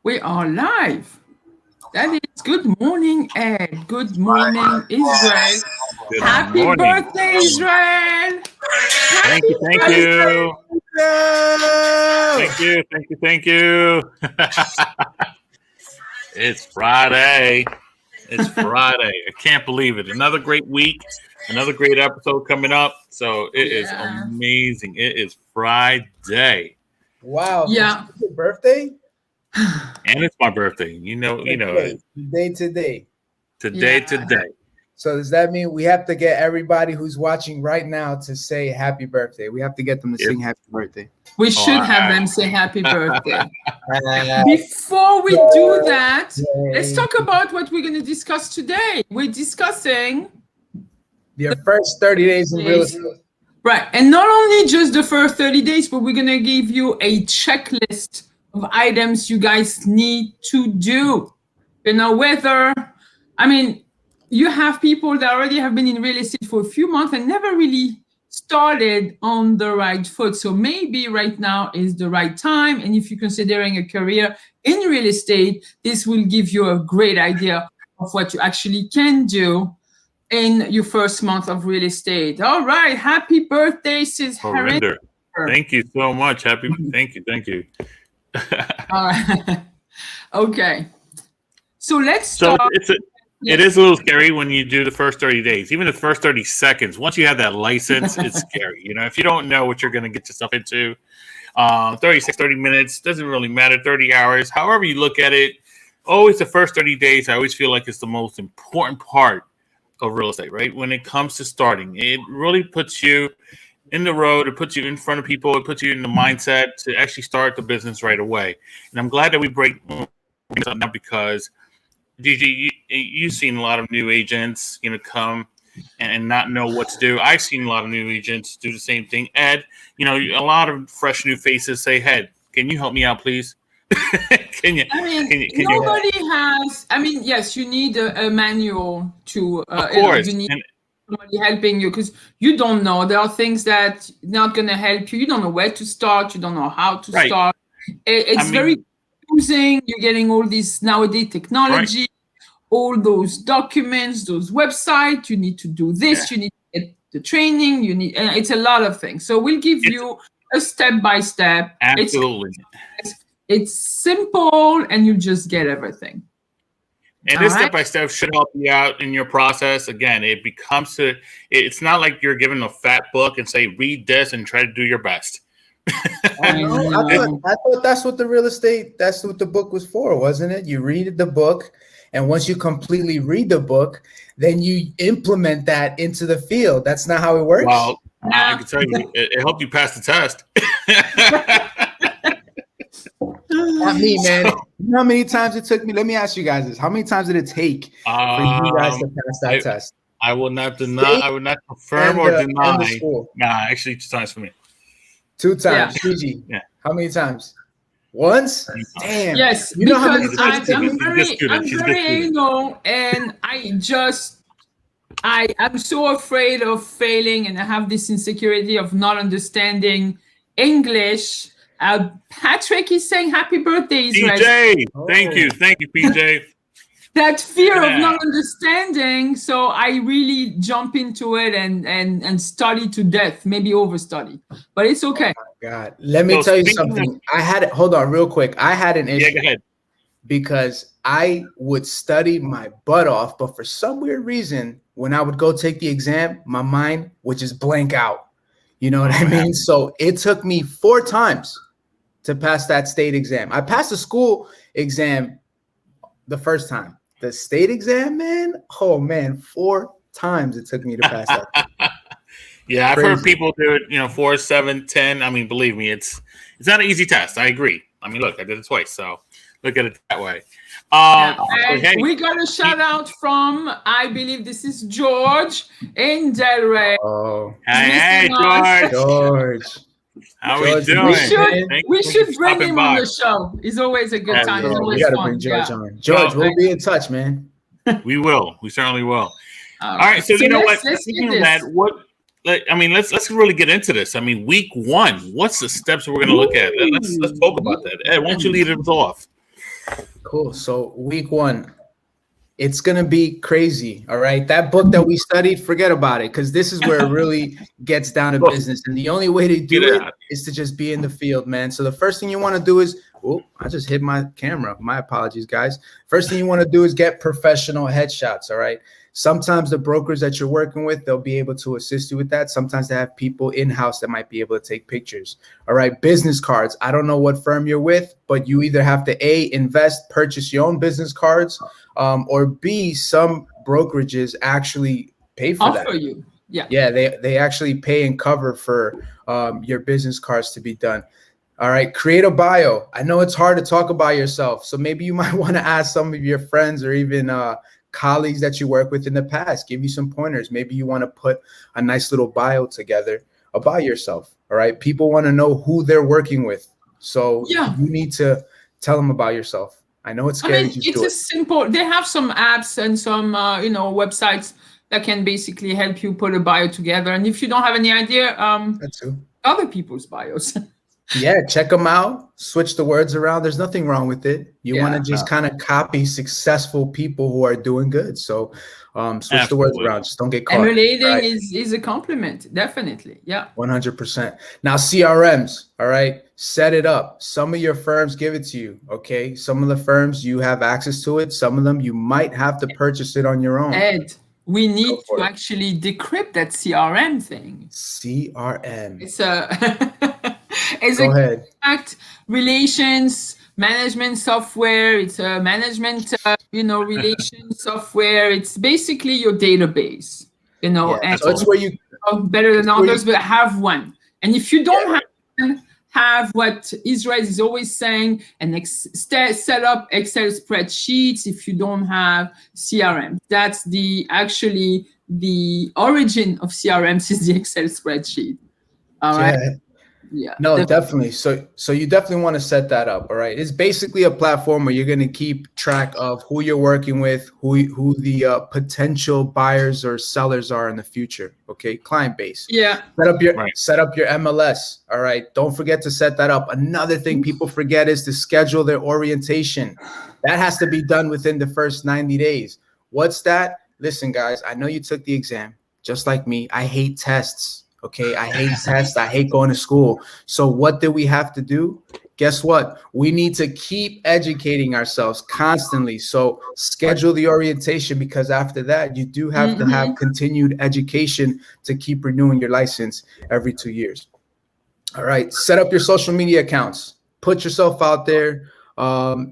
We are live. That is good morning, Ed. Good morning, Israel. Good Happy morning. birthday, Israel. Thank Happy you, thank birthday. you, Go! thank you. It's Friday. It's Friday. I can't believe it. Another great week, another great episode coming up. So it is Yeah. amazing. It is Friday, Wow, Yeah. it's your birthday? and it's my birthday. Today, today. Today, Yeah. today. So does that mean we have to get everybody who's watching right now to say happy birthday? We have to get them to Yep. sing happy birthday. We Oh, should have them say happy birthday. Happy Before we do that, let's birthday. talk about what we're going to discuss today. We're discussing Your first 30 days in real estate. right. And not only just the first 30 days, but we're going to give you a checklist of items you guys need to do. Whether, you have people that already have been in real estate for a few months and never really started on the right foot. So maybe right now is the right time. And if you're considering a career in real estate, this will give you a great idea of what you actually can do in your first month of real estate. All right. Happy birthday, sis Harinder. Harinder. Thank you so much. Thank you. All right. Okay. So let's So start. it is a little scary when you do the first 30 days, even the first 30 seconds. Once you have that license, it's scary. If you don't know what you're going to get yourself into, 30 minutes, doesn't really matter, 30 hours, however you look at it, always the first 30 days, I always feel like it's the most important part of real estate, right? When it comes to starting, it really puts you in the road, it puts you in front of people, it puts you in the mindset to actually start the business right away. And I'm glad that we break this up now because DG, you've seen a lot of new agents, come and not know what to do. I've seen a lot of new agents do the same thing. Ed, a lot of fresh new faces say, "Hey, can you help me out, please?" Can you? Nobody has. Yes, you need a manual to. Of course. You need somebody helping you because you don't know. There are things that not going to help you. You don't know where to start. You don't know how to start. It's very confusing. You're getting all this nowadays technology, all those documents, those websites. You need to do this. You need to get the training. You need. It's a lot of things. So we'll give you a step by step. Absolutely. It's simple, and you just get everything. And this step by step should help you out in your process. Again, it's not like you're given a fat book and say, read this and try to do your best. I thought that's what that's what the book was for, wasn't it? You read the book, and once you completely read the book, then you implement that into the field. That's not how it works. Well, I can tell you, it helped you pass the test. Not me, man. You know how many times it took me? Let me ask you guys this: how many times did it take for you guys to pass that test? I will not deny. I would not confirm or deny. Nah, actually, 2 times for me. 2 times, Gigi. Yeah. How many times? Once? Damn. Yes, you know how many because times I'm very anal, and I'm so afraid of failing, and I have this insecurity of not understanding English. Patrick is saying happy birthday, Israel. PJ, thank you, PJ. That fear of not understanding, so I really jump into it and study to death, maybe overstudy, but it's okay. Oh my God, let me tell you something. Hold on real quick. I had an issue. Yeah, go ahead. Because I would study my butt off, but for some weird reason, when I would go take the exam, my mind would just blank out. You know what I mean? So it took me 4 times to pass that state exam. I passed the school exam the first time. The state exam, man, 4 times it took me to pass that. Yeah, I've heard people do it, 4, 7, 10. Believe me, it's not an easy test. I agree. Look, I did it twice, so look at it that way. We got a shout out from, I believe this is George in Delray. Oh, hey, George. How are we doing? We should bring him on the show. It's always a good time. It's always we gotta fun. bring George on. George, we'll be in touch, man. We will. We certainly will. All right. So you know what? Speaking of that, let's really get into this. Week 1. What's the steps we're going to look at? Let's talk about that. Ed, why don't you lead us off? Cool. So week 1, it's gonna be crazy. All right. That book that we studied, forget about it, because this is where it really gets down to business. And the only way to do Get it out. is to just be in the field, man. So the first thing you want to do is, oh, I just hit my camera. My apologies, guys. First thing you want to do is get professional headshots. All right. Sometimes the brokers that you're working with, they'll be able to assist you with that. Sometimes they have people in-house that might be able to take pictures. All right. Business cards. I don't know what firm you're with, but you either have to A, invest, purchase your own business cards, or B, some brokerages actually pay for that. Offer you. Yeah. Yeah, they actually pay and cover for your business cards to be done. All right, create a bio. I know it's hard to talk about yourself, so maybe you might want to ask some of your friends or even colleagues that you work with in the past, give you some pointers. Maybe you want to put a nice little bio together about yourself. All right, people want to know who they're working with, so Yeah. you need to tell them about yourself. I know it's scary. I mean, just it's do a it. simple. They have some apps and some websites that can basically help you put a bio together. And if you don't have any idea, That too. other people's bios. Yeah, check them out. Switch the words around. There's nothing wrong with it. You want to Yeah. just kind of copy successful people who are doing good. So switch the words Absolutely. around. Just don't get caught. Emulating Right. is a compliment, definitely. Yeah. 100%. Now, CRMs, all right, set it up. Some of your firms give it to you, okay? Some of the firms, you have access to it. Some of them, you might have to purchase it on your own. Ed, we need for to it. actually decrypt that CRM thing. CRM. It's a it's Go a ahead. contact relations management software. It's a management relation software. It's basically your database. Yeah, And so it's where you better than it's where you- others, but have one. And if you don't have one, have what Israel is always saying, set up Excel spreadsheets. If you don't have CRM, that's actually the origin of CRMs is the Excel spreadsheet. All right. Yeah. Yeah. No, definitely. So you definitely want to set that up. All right. It's basically a platform where you're going to keep track of who you're working with, who the potential buyers or sellers are in the future. Okay. Client base. Yeah. Set up your MLS. All right. Don't forget to set that up. Another thing people forget is to schedule their orientation. That has to be done within the first 90 days. What's that? Listen, guys, I know you took the exam just like me. I hate tests. Okay, I hate tests. I hate going to school. So what do we have to do? Guess what? We need to keep educating ourselves constantly. So schedule the orientation, because after that, you do have to have continued education to keep renewing your license every 2 years. All right, set up your social media accounts. Put yourself out there.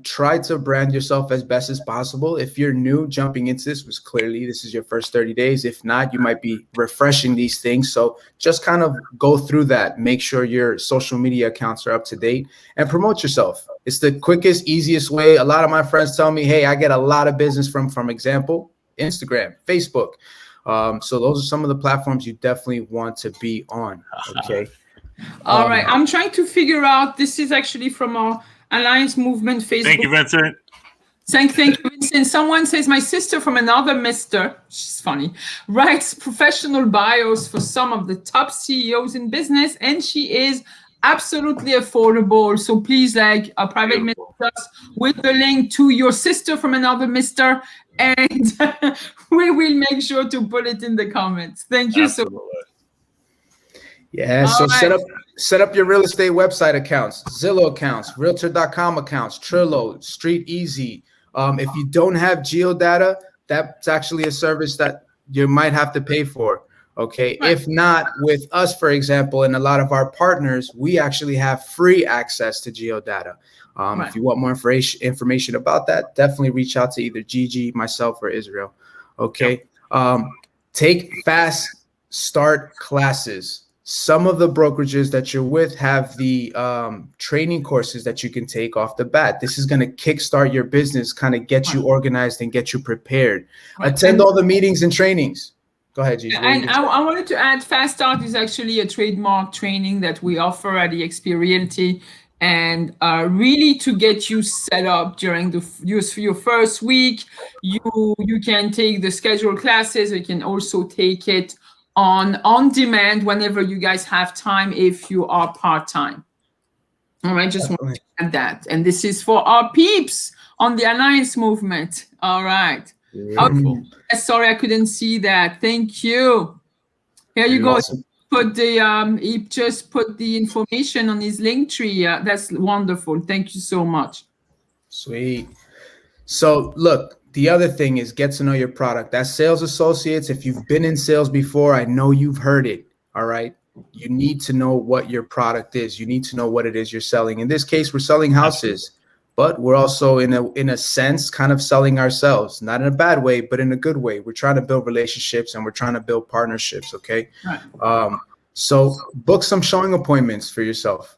Try to brand yourself as best as possible. If you're new jumping into this, this is your first 30 days. If not, you might be refreshing these things. So just kind of go through that. Make sure your social media accounts are up to date and promote yourself. It's the quickest, easiest way. A lot of my friends tell me, hey, I get a lot of business from example, Instagram, Facebook. So those are some of the platforms you definitely want to be on. Okay. All right. I'm trying to figure out. This is actually from our Alliance Movement Facebook. Thank you, Vincent. Thank you, Vincent. Someone says, my sister from another mister, she's funny, writes professional bios for some of the top CEOs in business, and she is absolutely affordable. So please, like, a private message us with the link to your sister from another mister, and we will make sure to put it in the comments. Thank you so much. Yeah, so set up your real estate website accounts, Zillow accounts, Realtor.com accounts, Trillo, Street Easy. If you don't have Geodata, that's actually a service that you might have to pay for. Okay. Right. If not, with us, for example, and a lot of our partners, we actually have free access to Geodata. If you want more information about that, definitely reach out to either Gigi, myself, or Israel. Okay. Take fast start classes. Some of the brokerages that you're with have the training courses that you can take off the bat. This is going to kickstart your business, kind of get you organized and get you prepared. Attend all the meetings and trainings. Go ahead, Gigi. And I wanted to add, Fast Start is actually a trademark training that we offer at eXp Realty, and really to get you set up during your first week. You can take the scheduled classes. You can also take it on demand whenever you guys have time, if you are part-time. All right, just want to add that. And this is for our peeps on the alliance movement. All right. Beautiful. Sorry, I couldn't see that. Thank you. Here you go. Awesome. Put the he just put the information on his link tree. That's wonderful. Thank you so much. Sweet. So look, the other thing is get to know your product. That's sales associates. If you've been in sales before, I know you've heard it. All right. You need to know what your product is. You need to know what it is you're selling. In this case, we're selling houses, but we're also in a sense kind of selling ourselves, not in a bad way, but in a good way. We're trying to build relationships and we're trying to build partnerships. Okay. Right. So book some showing appointments for yourself.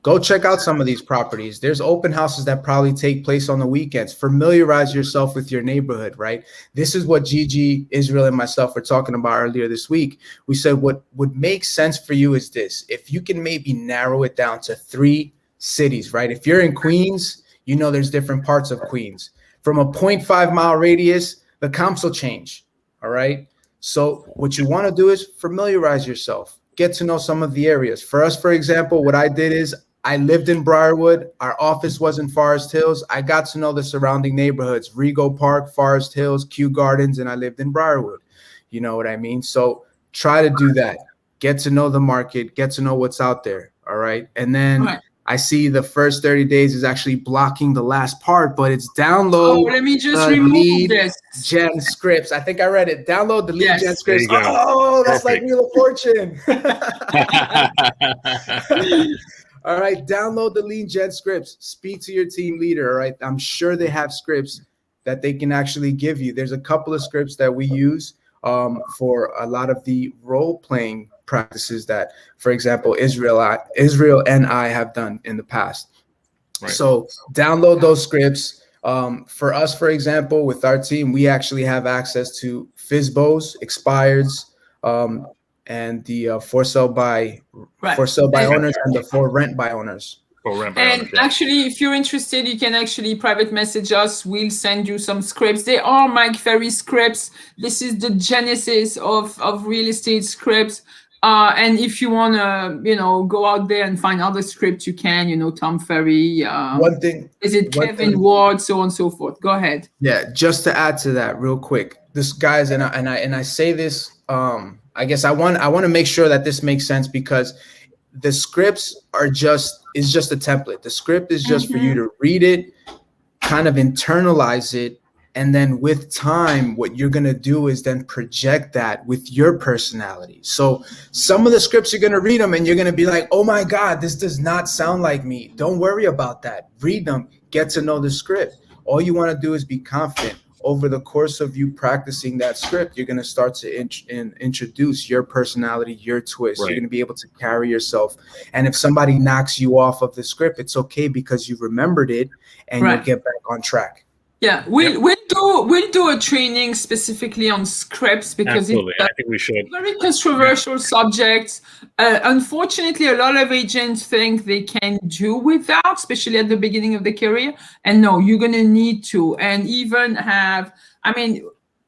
Go check out some of these properties. There's open houses that probably take place on the weekends. Familiarize yourself with your neighborhood, right? This is what Gigi, Israel, and myself were talking about earlier this week. We said what would make sense for you is this. If you can maybe narrow it down to 3 cities, right? If you're in Queens, you know there's different parts of Queens. From a 0.5 mile radius, the comps will change, all right? So what you want to do is familiarize yourself. Get to know some of the areas. For us, for example, what I did is I lived in Briarwood. Our office was in Forest Hills. I got to know the surrounding neighborhoods, Rego Park, Forest Hills, Kew Gardens, and I lived in Briarwood. You know what I mean? So try to do that. Get to know the market, get to know what's out there. All right. And then I see the first 30 days is actually blocking the last part, but it's download. Oh, let me just remove this. Gen scripts. I think I read it. Download the lead gen scripts. There you go. Oh, that's Perfect. like Wheel of Fortune. All right, download the lead gen scripts. Speak to your team leader. All right, I'm sure they have scripts that they can actually give you. There's a couple of scripts that we use for a lot of the role playing practices that, for example, Israel and I have done in the past. Right. So download those scripts. For us, for example, with our team, we actually have access to FSBOs, expireds, and the for sale by owners and the for rent by owners. And actually, if you're interested, you can actually private message us. We'll send you some scripts. They are Mike Ferry scripts. This is the genesis of real estate scripts. And if you want to, go out there and find other scripts, you can, Tom Ferry. One thing. Is it Kevin Ward, so on and so forth. Go ahead. Yeah, just to add to that real quick. This, guys, and I say this, I guess I want to make sure that this makes sense, because the scripts is just a template. The script is just for you to read it, kind of internalize it, and then with time, what you're going to do is then project that with your personality. So some of the scripts, you're going to read them and you're going to be like, oh my God, this does not sound like me. Don't worry about that. Read them, get to know the script. All you want to do is be confident. Over the course of you practicing that script, you're going to start to introduce your personality, your twist. Right. You're going to be able to carry yourself. And if somebody knocks you off of the script, it's okay, because you remembered it and you'll get back on track. Yeah, we'll do a training specifically on scripts, because Absolutely. I think we should. Very controversial subjects. Unfortunately, a lot of agents think they can do without, especially at the beginning of the career. And no, you're gonna need to. And even a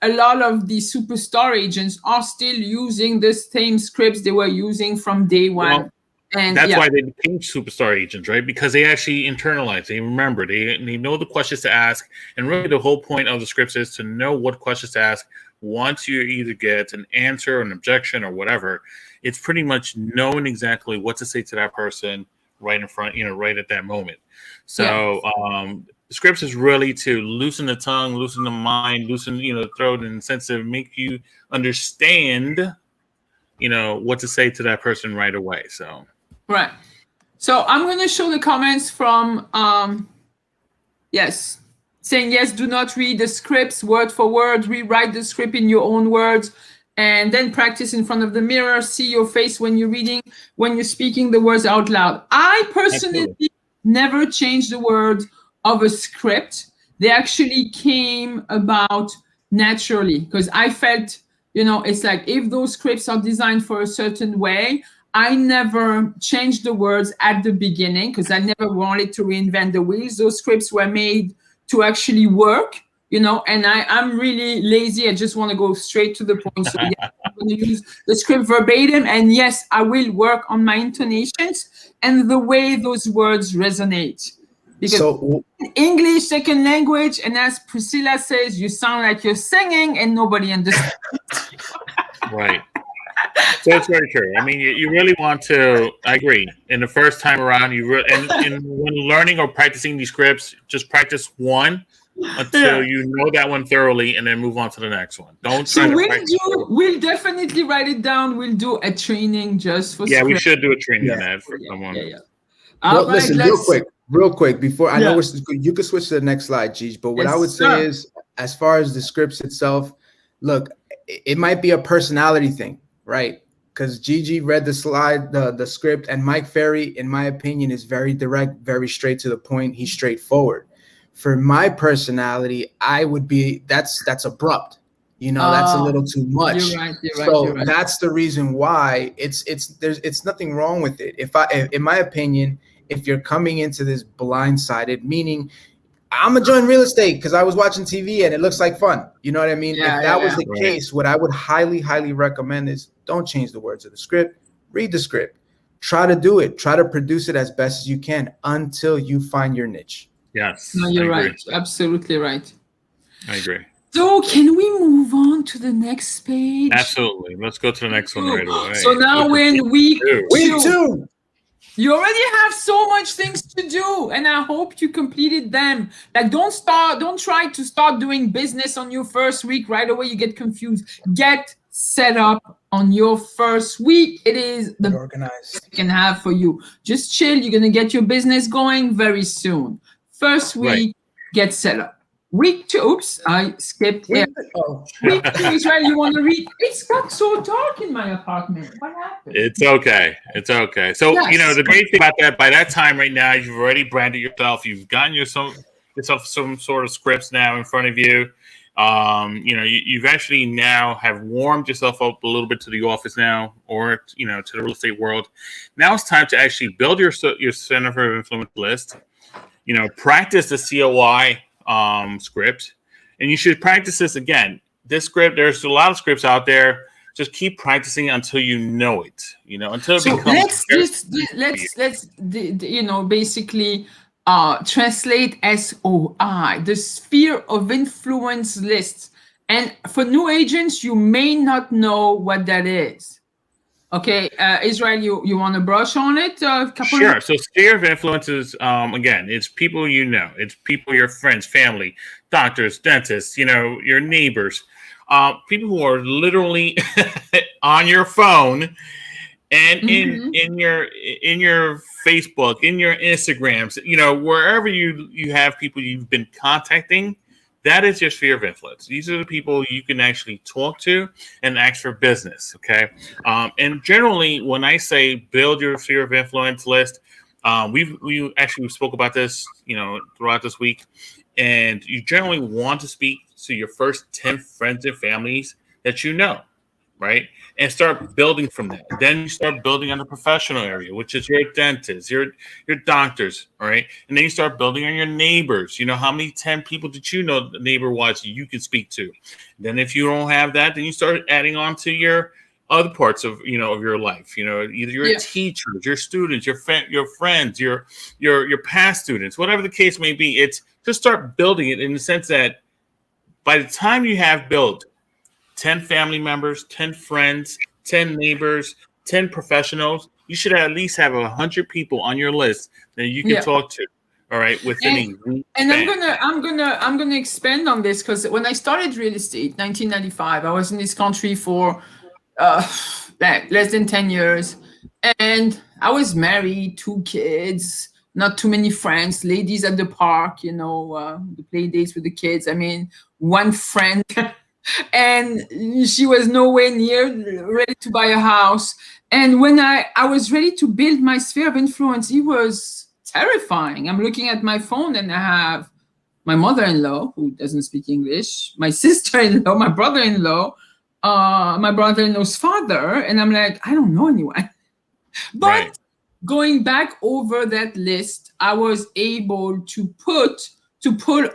lot of the superstar agents are still using the same scripts they were using from day one. Well, and that's why they became superstar agents, right? Because they actually internalize, they remember, they know the questions to ask. And really the whole point of the scripts is to know what questions to ask. Once you either get an answer, an objection, or whatever, it's pretty much knowing exactly what to say to that person right in front, right at that moment. So scripts is really to loosen the tongue, loosen the mind, loosen, the throat, and sense to make you understand, what to say to that person right away. So. Right. So I'm going to show the comments from, saying, yes, do not read the scripts word for word, rewrite the script in your own words, and then practice in front of the mirror, see your face when you're reading, when you're speaking the words out loud. I personally never changed the words of a script. They actually came about naturally, because I felt, it's like, if those scripts are designed for a certain way, I never changed the words at the beginning, because I never wanted to reinvent the wheels. Those scripts were made to actually work, and I'm really lazy. I just want to go straight to the point. So yes, I'm going to use the script verbatim. And yes, I will work on my intonations and the way those words resonate. Because So English second language, and as Priscilla says, you sound like you're singing and nobody understands. Right. So it's very true. I mean, you really want to. I agree. In the first time around, and when learning or practicing these scripts, just practice one until you know that one thoroughly, and then move on to the next one. Don't try So to practice. we'll definitely write it down. We'll do a training just for Yeah, we script. should do a training on Yeah. that for someone. Yeah. Well, All right, listen, real quick, before I know you can switch to the next slide, Gigi. But what Yes, I would say sir. is, as far as the scripts itself, look, it might be a personality thing, right? Because Gigi read the slide, the script, and Mike Ferry, in my opinion, is very direct, very straight to the point. He's straightforward. For my personality, I would be that's abrupt. You know, that's a little too much. You're right. So that's the reason why it's nothing wrong with it. If in my opinion, if you're coming into this blindsided, meaning I'm gonna join real estate because I was watching TV and it looks like fun. You know what I mean? If that was the case, what I would highly, highly recommend is don't change the words of the script. Read the script. Try to do it. Try to produce it as best as you can until you find your niche. Yes. No, you're right. Absolutely right. I agree. So can we move on to the next page? Absolutely. Let's go to the next one right away. So now we're in week Week 2. You already have so much things to do, and I hope you completed them. Like, don't try to start doing business on your first week right away. You get confused. Get set up on your first week. It is the organized you can have for you. Just chill. You're gonna get your business going very soon. First week, get set up. Week 2, oops, I skipped here. Week 2 is right. You want to read? It's got so dark in my apartment. What happened? It's okay. It's okay. So, you know, the great thing about that, by that time right now, you've already branded yourself. You've gotten yourself some sort of scripts now in front of you. You know, you've actually now have warmed yourself up a little bit to the office now, or, you know, to the real estate world. Now it's time to actually build your center of influence list. You know, practice the COI script, and you should practice this again. This script, there's a lot of scripts out there. Just keep practicing until you know it. You know, until it becomes. Let's you know, basically translate SOI, the sphere of influence list. And for new agents, you may not know what that is. Okay, Israel, you want to brush on it? Sure. So sphere of influence is, again, it's people you know. It's people, your friends, family, doctors, dentists, you know, your neighbors, people who are literally on your phone and in your Facebook, in your Instagrams, you know, wherever you have people you've been contacting. That is your sphere of influence. These are the people you can actually talk to and ask for business, okay? And generally, when I say build your sphere of influence list, we actually spoke about this, you know, throughout this week, and you generally want to speak to your first 10 friends and families that you know, right? And start building from that. Then you start building on the professional area, which is your dentists, your doctors, all right? And then you start building on your neighbors. You know, how many 10 people did you know neighbor-wise you can speak to? Then if you don't have that, then you start adding on to your other parts of, you know, of your life. You know, either your teachers, your students, your friends, your past students, whatever the case may be. It's just start building it in the sense that by the time you have built 10 family members, 10 friends, 10 neighbors, 10 professionals, you should at least have 100 people on your list that you can talk to. All right, within a week. And I'm gonna expand on this, because when I started real estate, 1995, I was in this country for less than 10 years, and I was married, 2 kids, not too many friends, ladies at the park, you know, the play dates with the kids. I mean, one friend. And she was nowhere near ready to buy a house. And when I was ready to build my sphere of influence, it was terrifying. I'm looking at my phone and I have my mother-in-law, who doesn't speak English, my sister-in-law, my brother-in-law, my brother-in-law's father. And I'm like, I don't know anyone. But going back over that list, I was able to pull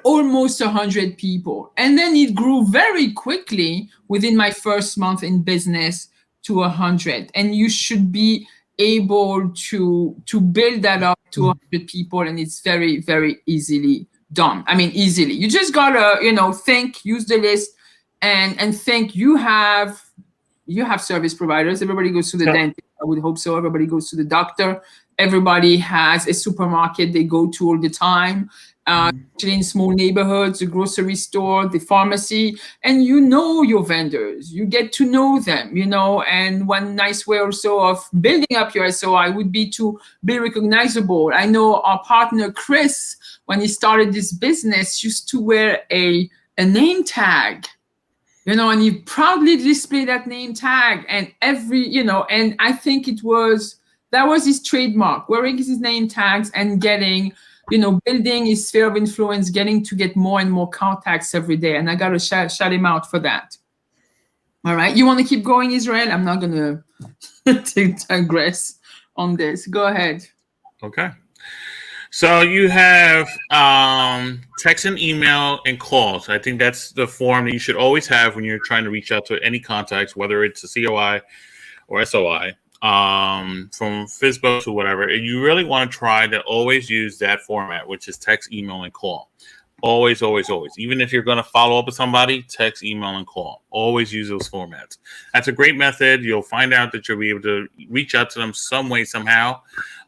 almost 100 people. And then it grew very quickly within my first month in business to 100. And you should be able to build that up to 100 people, and it's very, very easily done. I mean, easily. You just gotta, think, use the list, and think. You have service providers. Everybody goes to the dentist. I would hope so. Everybody goes to the doctor. Everybody has a supermarket they go to all the time. Actually, in small neighborhoods, the grocery store, the pharmacy, and your vendors. You get to know them, and one nice way also of building up your SOI would be to be recognizable. I know our partner, Chris, when he started this business, used to wear a name tag, and he proudly displayed that name tag, and and I think that was his trademark, wearing his name tags and getting, building his sphere of influence, getting to get more and more contacts every day. And I got to shout him out for that. All right. You want to keep going, Israel? I'm not going to digress on this. Go ahead. Okay. So you have text and email and calls. I think that's the form that you should always have when you're trying to reach out to any contacts, whether it's a COI or SOI. From FSBO to whatever, and you really want to try to always use that format, which is text, email, and call. Always, always, always. Even if you're going to follow up with somebody, text, email, and call. Always use those formats. That's a great method. You'll find out that you'll be able to reach out to them some way, somehow.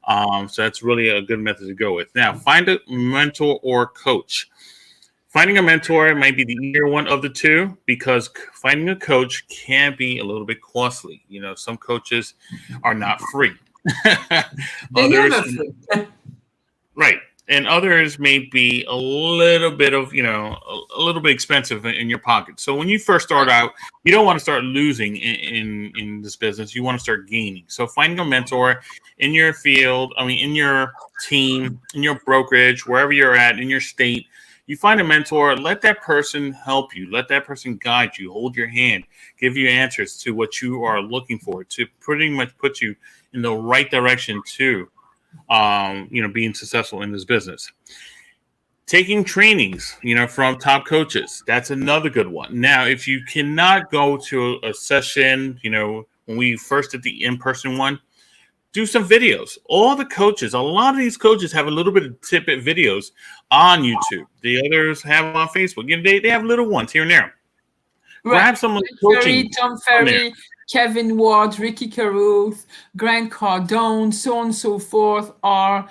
So that's really a good method to go with. Now, find a mentor or coach. Finding a mentor might be the easier one of the two, because finding a coach can be a little bit costly. Some coaches are not free. Others, right. And others may be a little bit of, a little bit expensive in your pocket. So when you first start out, you don't want to start losing in this business. You want to start gaining. So finding a mentor in your field, in your team, in your brokerage, wherever you're at, in your state, you find a mentor, let that person help you. Let that person guide you, hold your hand, give you answers to what you are looking for, to pretty much put you in the right direction to, being successful in this business. Taking trainings, from top coaches. That's another good one. Now, if you cannot go to a session, when we first did the in-person one, do some videos. All the coaches, a lot of these coaches have a little bit of tidbit videos on YouTube. The others have them on Facebook. They have little ones here and there. Right. Grab someone coaching. Tom Ferry, Kevin Ward, Ricky Caruth, Grant Cardone, so on and so forth are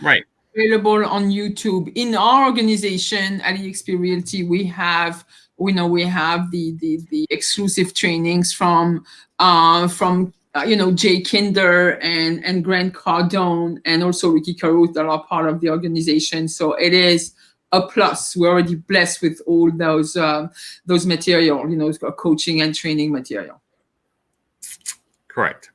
available on YouTube. In our organization at eXp Realty, we have the exclusive trainings from Jay Kinder and Grant Cardone, and also Ricky Caruth, that are part of the organization. So it is a plus. We're already blessed with all those material, coaching and training material. Correct.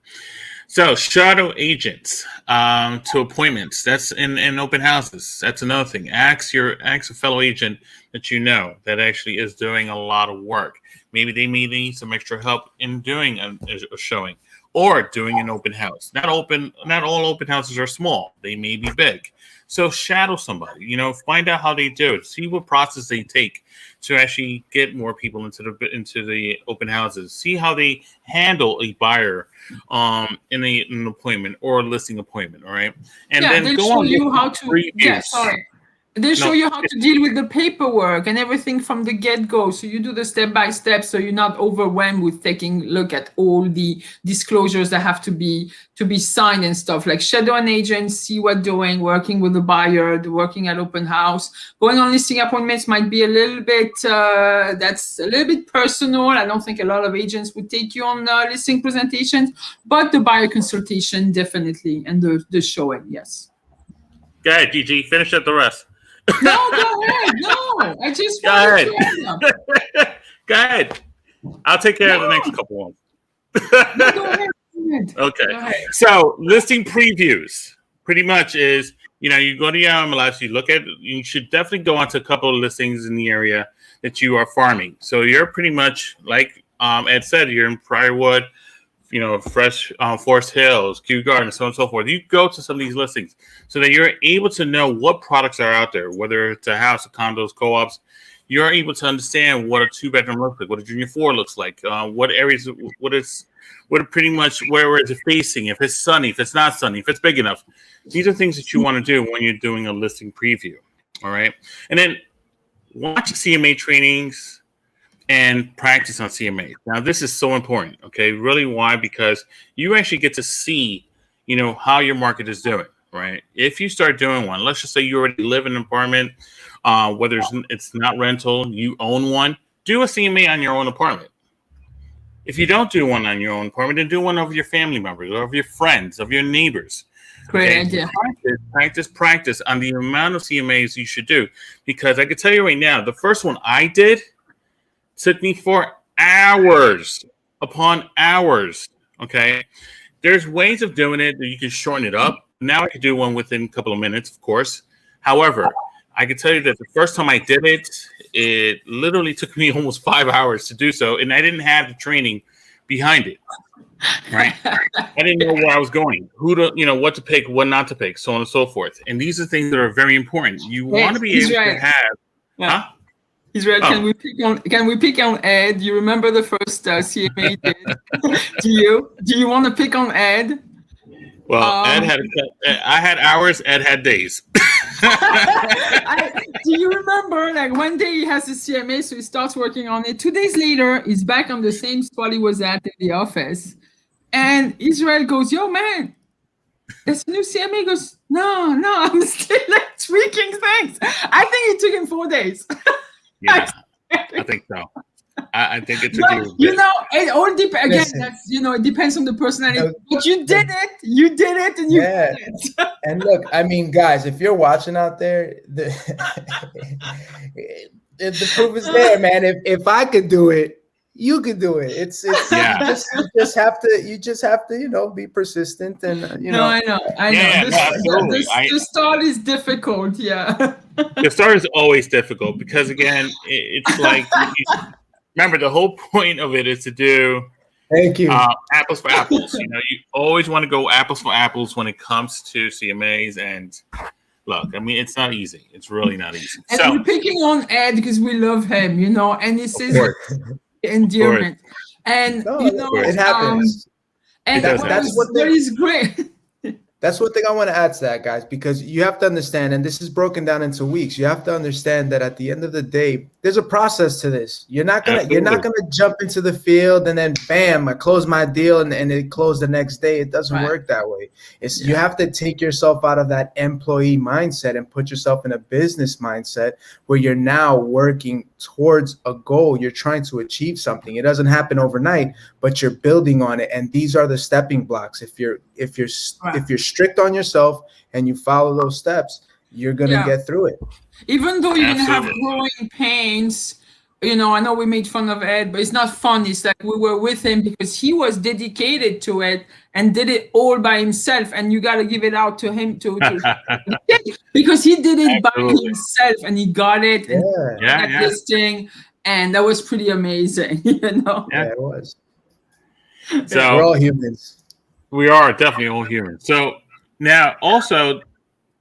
So shadow agents to appointments. That's in open houses. That's another thing. Ask a fellow agent that actually is doing a lot of work. Maybe they may need some extra help in doing a showing or doing an open house. Not all open houses are small. They may be big. So shadow somebody, find out how they do it. See what process they take to actually get more people into the open houses. See how they handle a buyer in an appointment or a listing appointment, all right? And then go on you how to reviews. Yeah, sorry. They show you how to deal with the paperwork and everything from the get-go. So you do the step-by-step, so you're not overwhelmed with taking a look at all the disclosures that have to be signed and stuff. Like shadow an agent, see what doing, working with the buyer, working at open house. Going on listing appointments might be a little bit, that's a little bit personal. I don't think a lot of agents would take you on listing presentations, but the buyer consultation definitely, and the showing, yes. Go ahead, Gigi, finish up the rest. No, go ahead. No, I just go ahead. Go ahead. I'll take care of the next couple ones. No, go ahead. Okay. Go ahead. So listing previews pretty much is, you go to your MLS, you should definitely go onto a couple of listings in the area that you are farming. So you're pretty much like Ed said, you're in Briarwood, Fresh Forest Hills, Kew Gardens, so on and so forth. You go to some of these listings so that you're able to know what products are out there, whether it's a house, condos, co-ops. you're able to understand what a 2-bedroom looks like, what a junior 4 looks like, what areas, what pretty much where is it facing, if it's sunny, if it's not sunny, if it's big enough. These are things that you want to do when you're doing a listing preview. All right. And then watch CMA trainings and practice on CMA. Now, this is so important. Okay. Really, why? Because you actually get to see, how your market is doing. Right. If you start doing one, let's just say you already live in an apartment, whether it's not rental, you own one, do a CMA on your own apartment. If you don't do one on your own apartment, then do one of your family members or of your friends, of your neighbors. Great idea. Practice on the amount of CMAs you should do. Because I can tell you right now, the first one I did took me for hours upon hours. Okay. There's ways of doing it that you can shorten it up. Now I could do one within a couple of minutes, of course. However, I can tell you that the first time I did it, it literally took me almost 5 hours to do so. And I didn't have the training behind it. Right. I didn't know where I was going, what to pick, what not to pick, so on and so forth. And these are things that are very important. You want to be able to have. Yeah. Huh? Israel, can we pick on Ed? You remember the first CMA you did? Do you want to pick on Ed? Well, I had hours. Ed had days. Do you remember? Like one day he has a CMA, so he starts working on it. 2 days later, he's back on the same spot he was at in the office. And Israel goes, "Yo, man, there's a new CMA." He goes, No, I'm still like tweaking things. I think it took him 4 days. Yeah, I think so. I think it took you. It all depends. Again, that's it depends on the personality. But you did it, and you did it. And look, I mean, guys, if you're watching out there, the proof is there, man. If I could do it, you could do it. It's yeah. You just have to be persistent and No, I know. Yeah, the start is difficult. Yeah. The start is always difficult because again, it's like remember the whole point of it is to do. Thank you. Apples for apples. You always want to go apples for apples when it comes to CMAs. And look, I mean, it's not easy. It's really not easy. And we're picking on Ed because we love him, and this is endearment. And it happens. And that's what is great. That's one thing I want to add to that, guys, because you have to understand, and this is broken down into weeks. You have to understand that at the end of the day, there's a process to this. You're not gonna jump into the field and then bam, I close my deal and it closed the next day. It doesn't work that way. You have to take yourself out of that employee mindset and put yourself in a business mindset where you're now working towards a goal. You're trying to achieve something. It doesn't happen overnight, but you're building on it. And these are the stepping blocks. If you're strict on yourself and you follow those steps, you're gonna get through it. Even though you're gonna have growing pains, I know we made fun of Ed, but it's not fun. It's like we were with him because he was dedicated to it and did it all by himself. And you got to give it out to him because he did it by himself and he got it and listing, and that was pretty amazing. Yeah, it was. So we're all humans. We are definitely all humans. So now also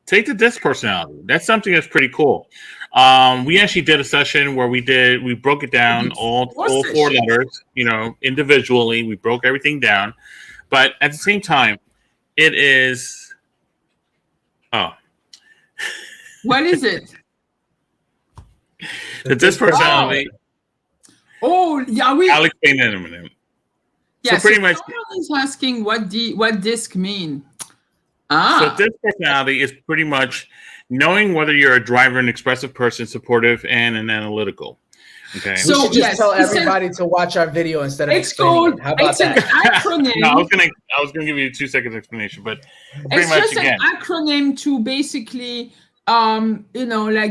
take the DISC personality. That's something that's pretty cool. We actually did a session where we broke it down all 4 letters, individually. We broke everything down, but at the same time, it is. Oh, what is it? The DISC personality. Oh, yeah. I'll explain it in a minute. Yeah, so pretty much. Someone is asking what DISC mean. So DISC personality is pretty much knowing whether you're a driver, an expressive person, supportive, and an analytical. Okay. So we should just tell everybody to watch our video instead of explaining it. How about that? Acronym. No, I was gonna give you a 2-second explanation, but pretty much just an acronym to basically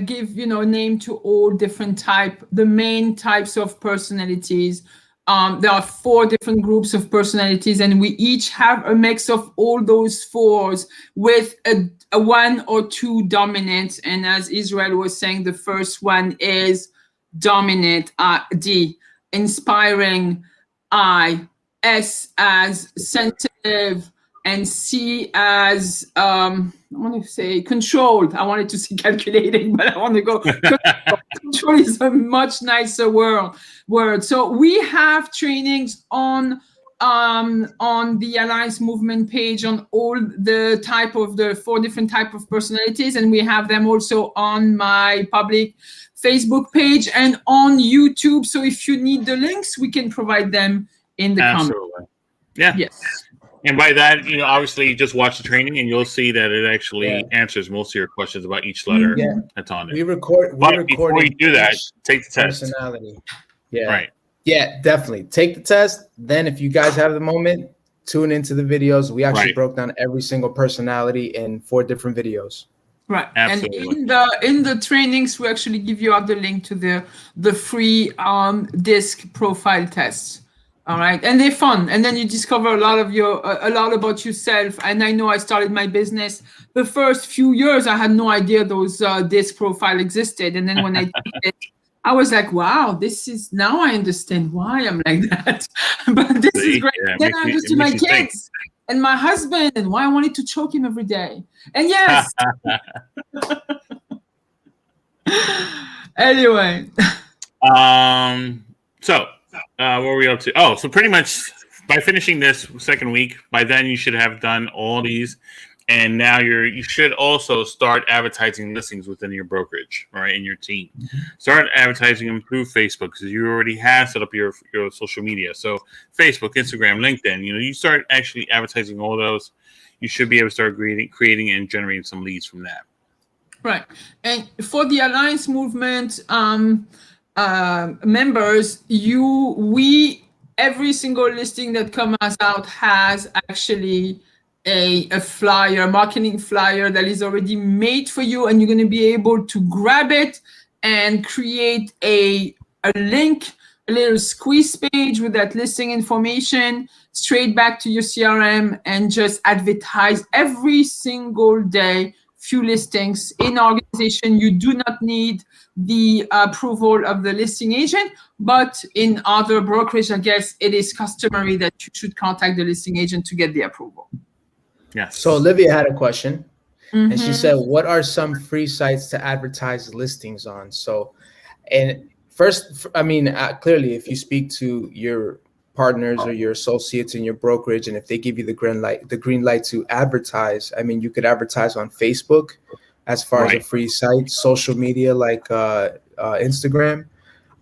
give name to all different the main types of personalities. There are 4 different groups of personalities, and we each have a mix of all those 4s with a 1 or 2 dominant. And as Israel was saying, the first one is dominant, D, inspiring, I, S as sensitive, and C as want to say controlled. I wanted to say calculating, but I want to go control. Control is a much nicer word. So we have trainings on the Alliance Movement page on all the 4 different type of personalities, and we have them also on my public Facebook page and on YouTube. So if you need the links, we can provide them in the comments. Yeah. Yes. And by that, obviously, just watch the training, and you'll see that it actually answers most of your questions about each letter that's on it. We record. But before you do that, take the test. Personality. Yeah. Right. Yeah, definitely. Take the test. Then, if you guys have the moment, tune into the videos. We actually broke down every single personality in 4 different videos. Right. Absolutely. And in the trainings, we actually give you out the link to the free DISC profile tests. All right, and they're fun, and then you discover a lot about yourself. And I know I started my business the first few years, I had no idea those DISC profile existed, and then when I did it, I was like, wow, now I understand why I'm like that. But this is great. Then I understood my kids and my husband and why I wanted to choke him every day. And yes. Anyway. So. What were we up to? Oh, so pretty much by finishing this second week, by then you should have done all these, and now you should also start advertising listings within your brokerage, right, in your team. Start advertising them through Facebook because you already have set up your social media. So Facebook, Instagram, LinkedIn. You start actually advertising all those. You should be able to start creating and generating some leads from that. Right, and for the Alliance Movement. Members, every single listing that comes out has actually a flyer, marketing flyer that is already made for you, and you're going to be able to grab it and create a link, a little squeeze page with that listing information straight back to your CRM, and just advertise every single day. Few listings in organization. You do not need the approval of the listing agent, but in other brokerage, I guess it is customary that you should contact the listing agent to get the approval. Yes. So Olivia had a question, and she said, what are some free sites to advertise listings on? So, and first, I mean, clearly, if you speak to your partners or your associates in your brokerage, and if they give you the green light to advertise, I mean, you could advertise on Facebook as far as a free site, social media like Instagram.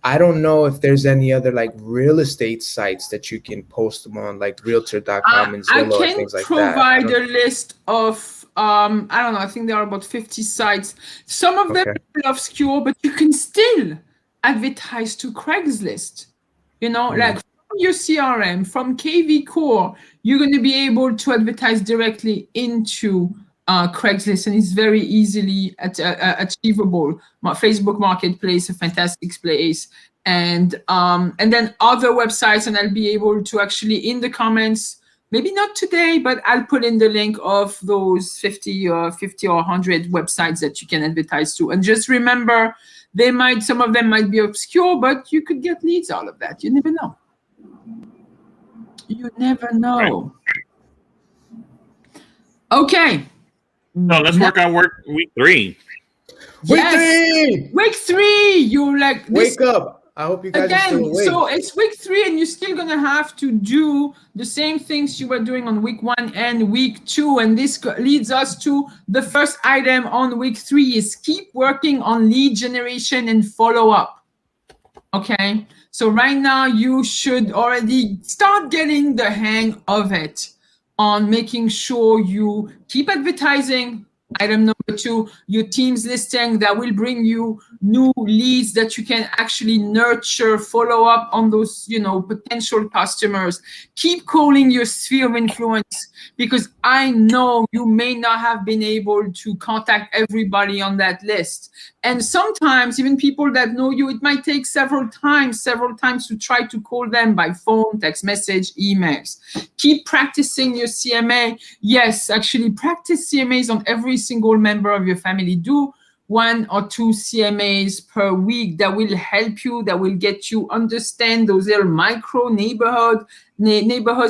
I don't know if there's any other like real estate sites that you can post them on, like realtor.com and Zillow and things like that. I can provide a list of I don't know, I think there are about 50 sites. Some of them are obscure, but you can still advertise to Craigslist, like your CRM, from KV Core, you're going to be able to advertise directly into Craigslist, and it's very easily achievable. Facebook Marketplace, a fantastic place, and then other websites, and I'll be able to actually in the comments, maybe not today, but I'll put in the link of those 50 or 100 websites that you can advertise to. And just remember, some of them might be obscure, but you could get leads out of that. You never know. You never know. Okay. No, let's work on week 3. Week 3. You're like, wake up. I hope you guys are still awake. So it's week 3, and you're still gonna have to do the same things you were doing on week 1 and week 2. And this leads us to the first item on week 3 is keep working on lead generation and follow up. Okay. So right now you should already start getting the hang of it on making sure you keep advertising. Item number 2, your team's listing that will bring you new leads that you can actually nurture, follow up on those, potential customers. Keep calling your sphere of influence, because I know you may not have been able to contact everybody on that list. And sometimes even people that know you, it might take several times to try to call them by phone, text message, emails. Keep practicing your CMA. Yes, actually practice CMAs on every single member of your family. Do 1 or 2 CMAs per week that will help you, that will get you understand those little micro neighborhoods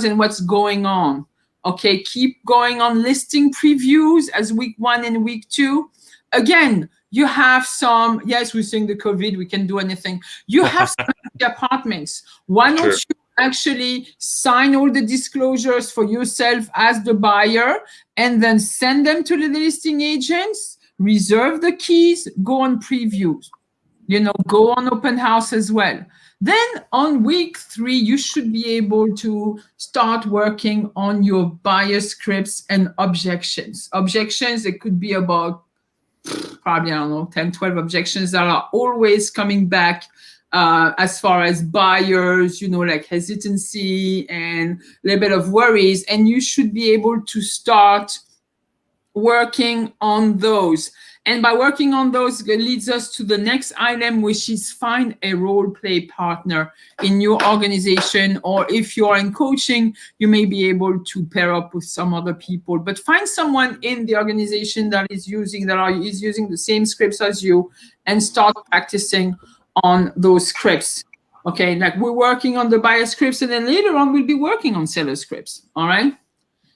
and what's going on. Okay, keep going on listing previews as week 1 and week 2. Again, you have some, yes, we're seeing the COVID, we can do anything. You have some apartments. Why don't you actually sign all the disclosures for yourself as the buyer and then send them to the listing agents, reserve the keys, go on previews, go on open house as well. Then on week 3, you should be able to start working on your buyer scripts and objections. Objections, it could be about probably, 10, 12 objections that are always coming back as far as buyers, like hesitancy and a little bit of worries. And you should be able to start working on those. And by working on those, it leads us to the next item, which is find a role play partner in your organization. Or if you are in coaching, you may be able to pair up with some other people. But find someone in the organization that is using the same scripts as you and start practicing on those scripts. Okay, like we're working on the buyer scripts, and then later on we'll be working on seller scripts. All right.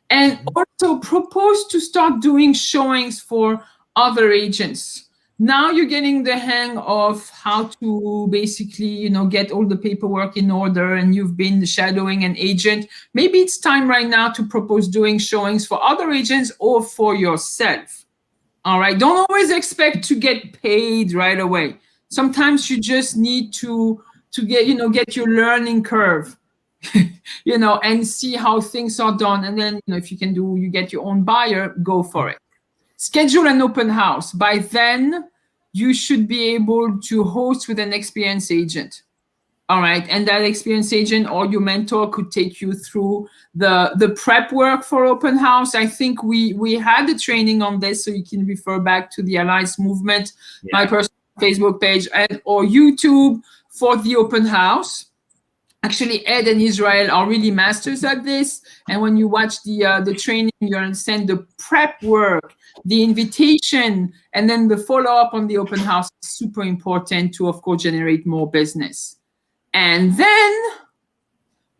And also propose to start doing showings for other agents. Now you're getting the hang of how to basically, get all the paperwork in order, and you've been shadowing an agent. Maybe it's time right now to propose doing showings for other agents or for yourself. All right. Don't always expect to get paid right away. Sometimes you just need to get your learning curve, and see how things are done. And then, if you get your own buyer, go for it. Schedule an open house. By then, you should be able to host with an experienced agent. All right. And that experienced agent or your mentor could take you through the prep work for open house. I think we had the training on this, so you can refer back to the Alliance Movement, my personal Facebook page, or YouTube for the open house. Actually, Ed and Israel are really masters at this. And when you watch the training, you understand the prep work, the invitation, and then the follow-up on the open house is super important to, of course, generate more business. And then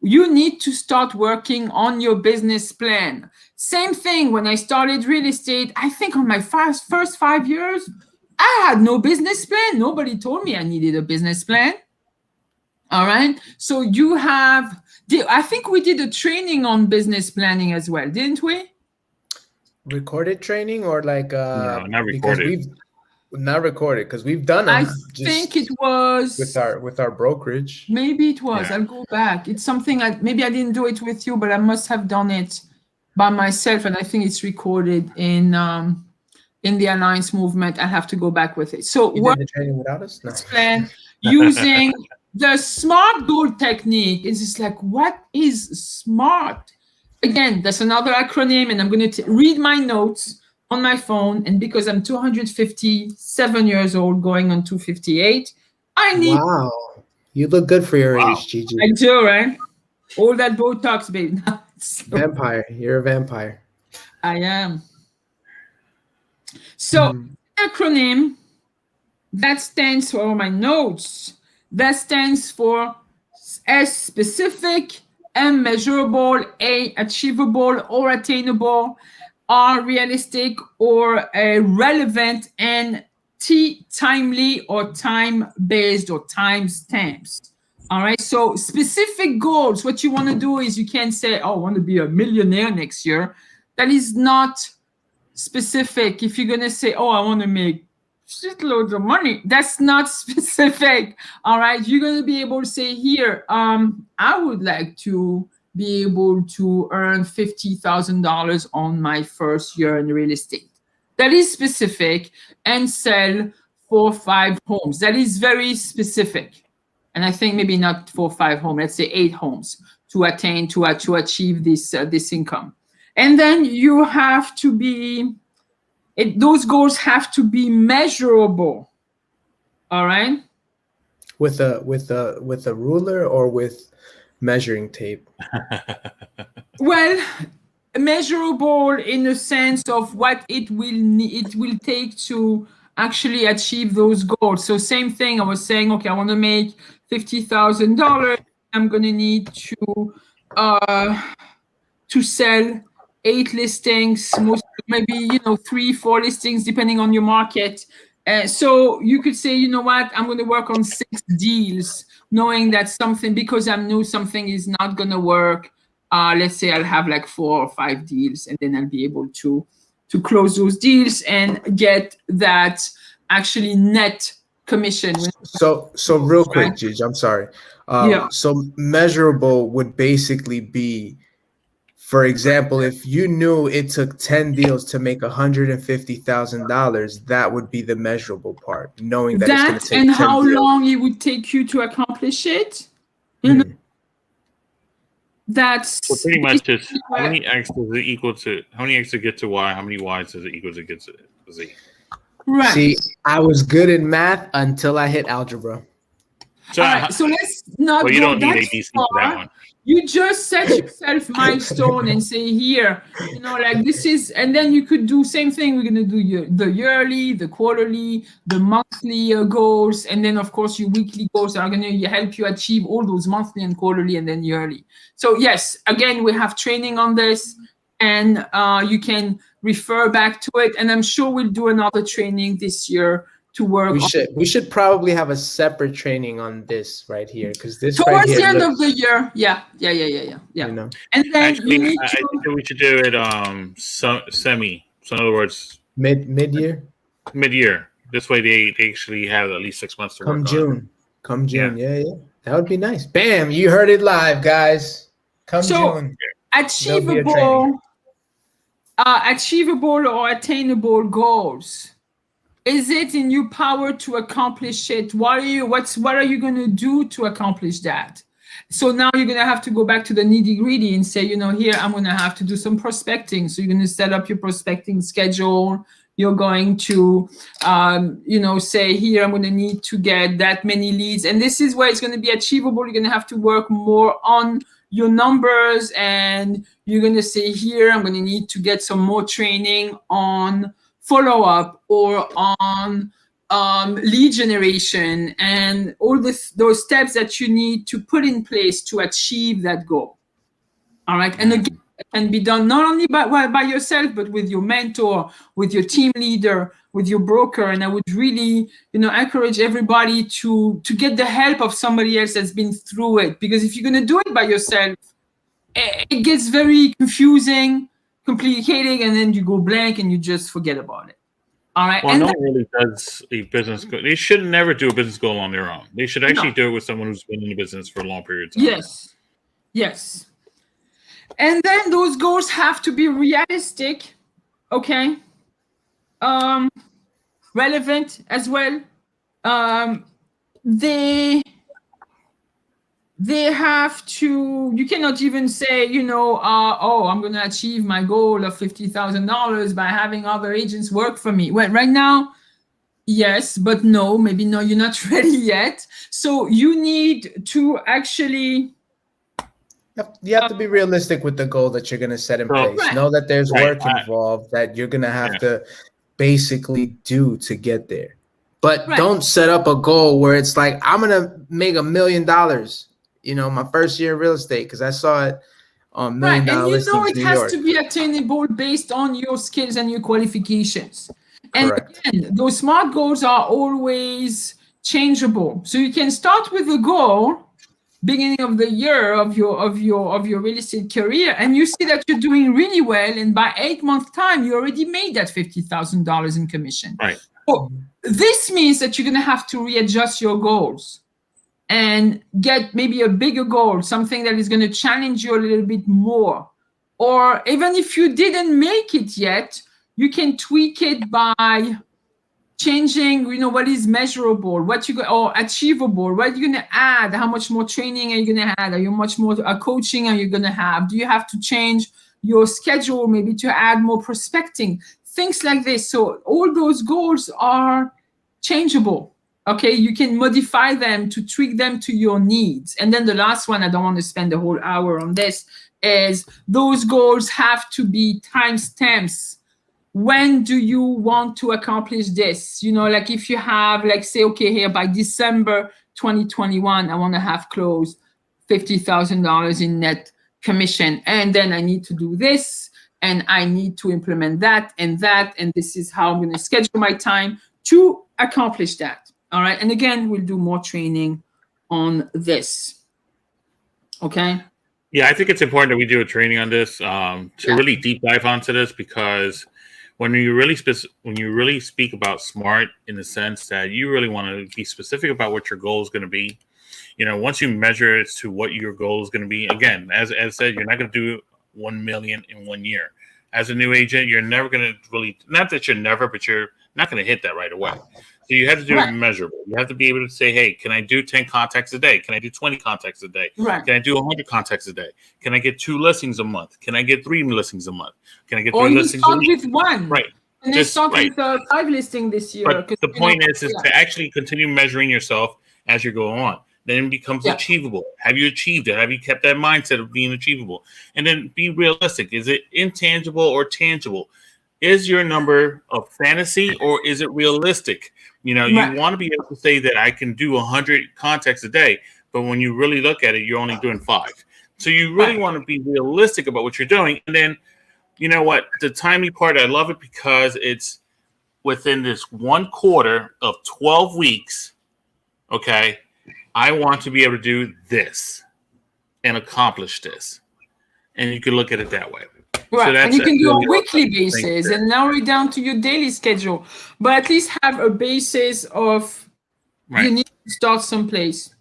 you need to start working on your business plan. Same thing when I started real estate. I think on my first 5 years, I had no business plan. Nobody told me I needed a business plan. All right. So I think we did a training on business planning as well, didn't we? Recorded training or like no, not recorded. Not recorded because we've done them. I think it was with our brokerage. Maybe it was. Yeah. I'll go back. It's something maybe I didn't do it with you, but I must have done it by myself, and I think it's recorded in the Alliance Movement. I have to go back with it. So you did the training without us? No. Plan using the SMART goal technique. It's just like, what is SMART? Again, that's another acronym, and I'm going to read my notes on my phone. And because I'm 257 years old, going on 258, I need. Wow, you look good for your age, Gigi. I do, right? All that Botox, baby. Vampire, you're a vampire. I am. So acronym that stands for my notes. That stands for S, specific, M, measurable, A, achievable or attainable, R, realistic or relevant, and T, timely or time-based or timestamps. All right, so specific goals, what you want to do is you can't say, oh, I want to be a millionaire next year. That is not specific. If you're going to say, oh, I want to make shitloads of money, that's not specific. All right, you're going to be able to say here, I would like to be able to earn $50,000 on my first year in real estate. That is specific, and sell 4 or 5 homes. That is very specific. And I think maybe not 4 or 5 homes, let's say 8 homes to achieve this income. And then you have to be, those goals have to be measurable. All right. With a ruler or with measuring tape? Well, measurable in the sense of what it will take to actually achieve those goals. So same thing, I was saying, okay, I want to make $50,000. I'm going to need to sell 8 listings, most maybe 3, 4 listings depending on your market. So you could say, you know what, I'm going to work on 6 deals, knowing that something, because I know something is not going to work. Let's say I'll have like 4 or 5 deals, and then I'll be able to close those deals and get that actually net commission. So real quick, Gigi, I'm sorry. So measurable would basically be, for example, if you knew it took 10 deals to make $150,000, that would be the measurable part, knowing that it's going to take 10 and how deals. long it would take you to accomplish it. That's so pretty much just how many X does it equal to, how many X to get to Y, how many Y's does it equal to get to Z? Right. See, I was good in math until I hit algebra. So, all right, so let's not well, you go don't need that ABC far. for that one. You just set yourself milestone and say here, like this is, and then you could do same thing. We're gonna do the yearly, the quarterly, the monthly goals, and then of course your weekly goals are gonna help you achieve all those monthly and quarterly and then yearly. So yes, again, we have training on this, and you can refer back to it. And I'm sure we'll do another training this year to work. We should probably have a separate training on this right here, because this towards right here the end looks, of the year. Yeah. And then Actually, you need I think that we should do it semi. So in other words, mid-year. Mid-year. This way they actually have at least 6 months to work on. Come June. Yeah. That would be nice. Bam, you heard it live, guys. Come June. Achievable or attainable goals. Is it in your power to accomplish it? What are you going to do to accomplish that? So now you're going to have to go back to the nitty-gritty and say, here I'm going to have to do some prospecting. So you're going to set up your prospecting schedule. You're going to, say here I'm going to need to get that many leads, and this is where it's going to be achievable. You're going to have to work more on your numbers, and you're going to say here I'm going to need to get some more training on follow-up or on lead generation, and all those steps that you need to put in place to achieve that goal. All right. And again, it can be done not only by yourself, but with your mentor, with your team leader, with your broker. And I would really, encourage everybody to get the help of somebody else that's been through it. Because if you're going to do it by yourself, it gets very confusing, complicated, and then you go blank and you just forget about it. All right. Well, no one really does a business goal. They should never do a business goal on their own. They should actually do it with someone who's been in the business for a long period of time. Yes. And then those goals have to be realistic, okay? Relevant as well. They have to, you cannot even say, I'm going to achieve my goal of $50,000 by having other agents work for me. Well, right now, yes, but no, maybe no, you're not ready yet. So you need to actually... You have to be realistic with the goal that you're going to set in place. Right. Know that there's work involved that you're going to have to basically do to get there. But don't set up a goal where it's like, I'm going to make $1 million. My first year in real estate, because I saw it on $1 million listings it has to be attainable based on your skills and your qualifications. And again, those SMART goals are always changeable. So you can start with a goal beginning of the year of your real estate career, and you see that you're doing really well, and by 8 months time you already made that $50,000 in commission. Right. So this means that you're going to have to readjust your goals and get maybe a bigger goal, something that is going to challenge you a little bit more. Or even if you didn't make it yet, you can tweak it by changing, what is measurable, or achievable, what you're going to add, how much more training are you going to add, how much more coaching are you going to have, do you have to change your schedule maybe to add more prospecting, things like this. So all those goals are changeable. Okay, you can modify them to tweak them to your needs. And then the last one, I don't want to spend the whole hour on this, is those goals have to be timestamps. When do you want to accomplish this? Like if you have, say, okay, here by December 2021, I want to have closed $50,000 in net commission. And then I need to do this. and I need to implement that, and this is how I'm going to schedule my time to accomplish that. All right. And again, we'll do more training on this. Okay. Yeah, I think it's important that we do a training on this to really deep dive onto this, because when you really speak about SMART, in the sense that you really want to be specific about what your goal is going to be. Once you measure it to what your goal is going to be, again, as said, you're not going to do 1 million in 1 year. As a new agent, you're never going to really, not that you're never, but you're not going to hit that right away. So you have to do it measurable. You have to be able to say, hey, can I do 10 contacts a day? Can I do 20 contacts a day? Right. Can I do 100 contacts a day? Can I get 2 listings a month? Can I get 3 listings a month? Can I get 3 listings a week? Or you start with 1. Right. And then start with 5 listings this year. But the point is to actually continue measuring yourself as you go on. Then it becomes achievable. Have you achieved it? Have you kept that mindset of being achievable? And then be realistic. Is it intangible or tangible? Is your number of fantasy or is it realistic? You want to be able to say that I can do 100 contacts a day, but when you really look at it, you're only doing 5. So you really want to be realistic about what you're doing. And then, you know what? The timely part, I love it because it's within this 1 quarter of 12 weeks. Okay. I want to be able to do this and accomplish this. And you can look at it that way. Right, so and you can do really a weekly basis and narrow it down to your daily schedule. But at least have a basis of you need to start someplace.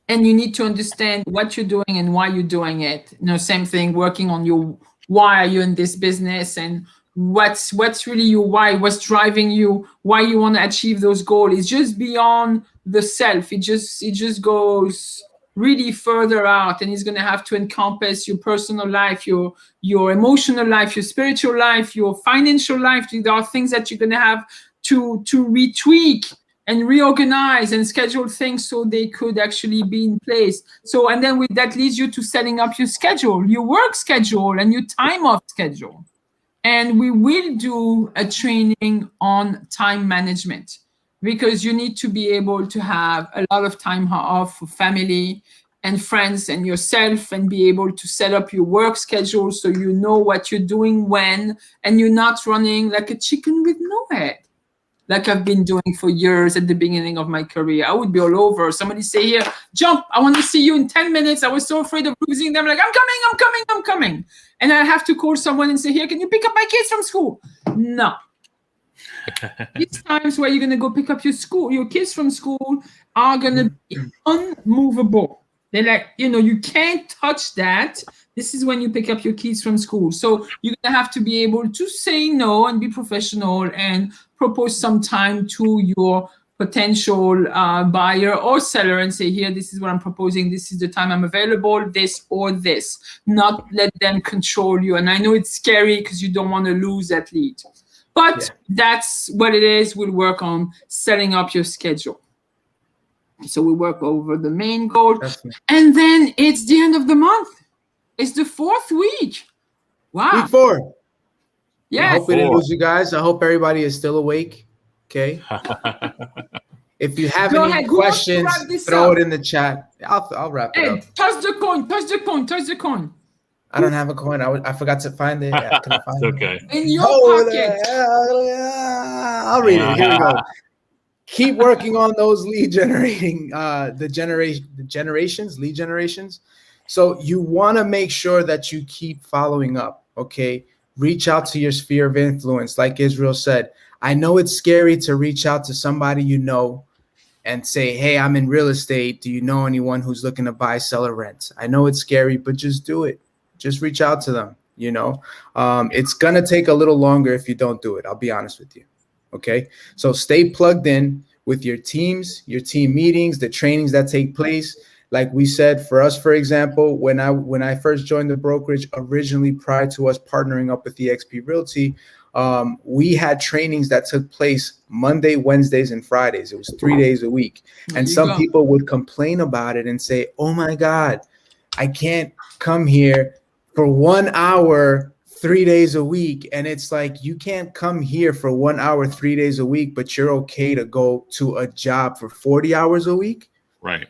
And you need to understand what you're doing and why you're doing it. Same thing, working on your why are you in this business and what's really your why, what's driving you, why you want to achieve those goals. It's just beyond the self. It just goes really further out, and it's going to have to encompass your personal life, your emotional life, your spiritual life, your financial life. There are things that you're going to have to retweak and reorganize and schedule things so they could actually be in place. So, and then that leads you to setting up your schedule, your work schedule, and your time off schedule. And we will do a training on time management, because you need to be able to have a lot of time off for family and friends and yourself, and be able to set up your work schedule so you know what you're doing when, and you're not running like a chicken with no head, like I've been doing for years at the beginning of my career. I would be all over. Somebody say, here, jump, I want to see you in 10 minutes. I was so afraid of losing them. Like, I'm coming. And I have to call someone and say, here, can you pick up my kids from school? No. These times where you're going to go pick up your kids from school are going to be unmovable. They're like, you can't touch that. This is when you pick up your kids from school. So you're going to have to be able to say no and be professional and propose some time to your potential buyer or seller and say, here, this is what I'm proposing. This is the time I'm available, this or this. Not let them control you. And I know it's scary because you don't want to lose that lead. But that's what it is. We'll work on setting up your schedule. So we work over the main goal. And then it's the end of the month. It's the 4th week. Wow. Week 4. Yeah. I hope we didn't lose you guys. I hope everybody is still awake. Okay. If you have any questions, throw it in the chat. I'll wrap it up. Toss the coin. I don't have a coin. I forgot to find it. I couldn't find it. Okay. In your pocket. I'll read it. Here we go. Keep working on those lead generations. So you want to make sure that you keep following up. Okay. Reach out to your sphere of influence. Like Israel said, I know it's scary to reach out to somebody and say, hey, I'm in real estate. Do you know anyone who's looking to buy, sell, or rent? I know it's scary, but just do it. Just reach out to them. It's going to take a little longer if you don't do it. I'll be honest with you. Okay. So stay plugged in with your teams, your team meetings, the trainings that take place. Like we said, for us, for example, when I first joined the brokerage originally, prior to us partnering up with eXp Realty, we had trainings that took place Monday, Wednesdays, and Fridays. It was 3 days a week. And some people would complain about it and say, oh my God, I can't come here for 1 hour, 3 days a week. And it's like, you can't come here for 1 hour, 3 days a week, but you're okay to go to a job for 40 hours a week. Right.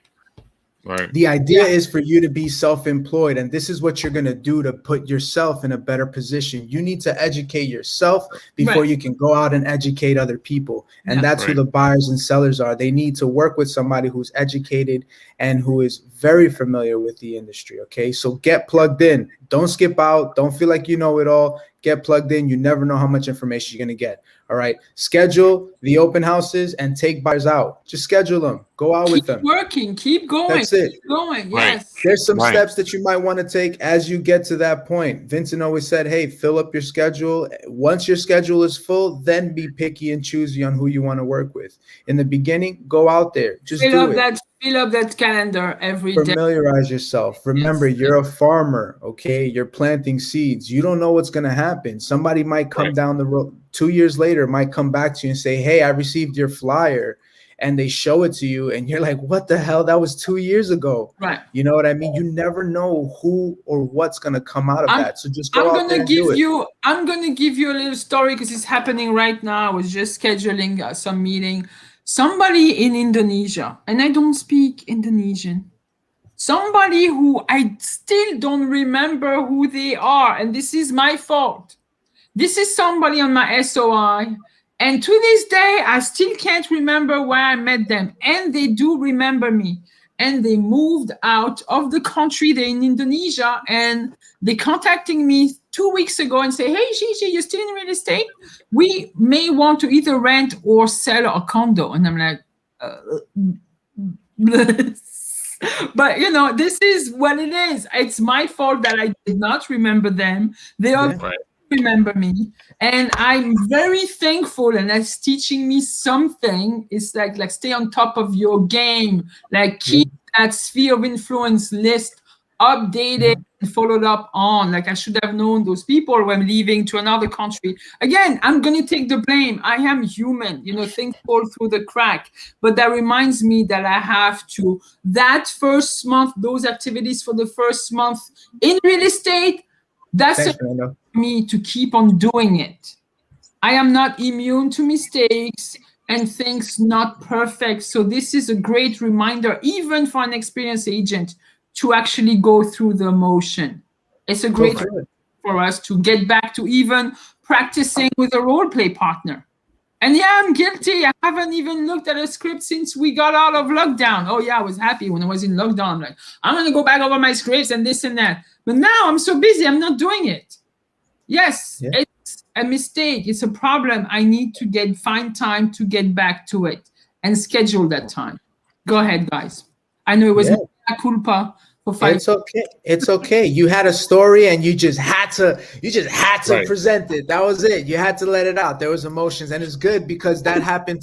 Right. The idea is for you to be self-employed, and this is what you're going to do to put yourself in a better position. You need to educate yourself before Right. you can go out and educate other people. And Yeah. that's who Right. the buyers and sellers are. They need to work with somebody who's educated and who is very familiar with the industry. Okay, so get plugged in. Don't skip out. Don't feel like you know it all. Get plugged in. You never know how much information you're going to get. All right, schedule the open houses and take buyers out. Just schedule them. Go out with them. Keep working. Keep going. That's it. Keep going. Right. Yes. There's some Right. steps that you might want to take as you get to that point. Vincent always said, hey, fill up your schedule. Once your schedule is full, then be picky and choosy on who you want to work with. In the beginning, go out there. Just Fill do up it. that. Fill up that calendar every day. Familiarize yourself. Remember, Yes. you're a farmer, okay? You're planting seeds. You don't know what's going to happen. Somebody might come Right. down the road 2 years later, might come back to you and say, hey, I received your flyer. And they show it to you, and you're like, what the hell? That was 2 years ago. Right. You know what I mean? You never know who or what's going to come out of that. So just go I'm out gonna there and do give it. you. I'm gonna give you a little story because it's happening right now. I was just scheduling some meeting. Somebody in Indonesia, and I don't speak Indonesian. Somebody who I still don't remember who they are, and this is my fault. This is somebody on my SOI, and to this day, I still can't remember where I met them, and they do remember me. And they moved out of the country. They're in Indonesia, and they contacting me 2 weeks ago and say, hey, Gigi, you're still in real estate? We may want to either rent or sell a condo. And I'm like, but you know, this is what it is. It's my fault that I did not remember them. They are Yeah. Right. remember me, and I'm very thankful, and that's teaching me something. It's like stay on top of your game, like keep that sphere of influence list updated and followed up on. Like I should have known those people when leaving to another country. Again, I'm gonna take the blame. I am human, you know, things fall through the crack. But that reminds me that I have to, that first month, those activities for the first month in real estate, that's Thanks, Fernando. me to keep on doing it. I am not immune to mistakes and things not perfect. So this is a great reminder, even for an experienced agent, to actually go through the motion. It's a great Go through it. for us to get back to even practicing with a role play partner. And yeah, I'm guilty. I haven't even looked at a script since we got out of lockdown. Oh yeah, I was happy when I was in lockdown. I'm like, I'm gonna go back over my scripts and this and that. But now I'm so busy, I'm not doing it. Yes, Yeah. it's a mistake. It's a problem. I need to find time to get back to it and schedule that time. Go ahead, guys. I know it was Yeah. mea culpa for 5 It's okay. It's okay. You had a story and you just had to Right. present it. That was it. You had to let it out. There was emotions, and it's good because that happened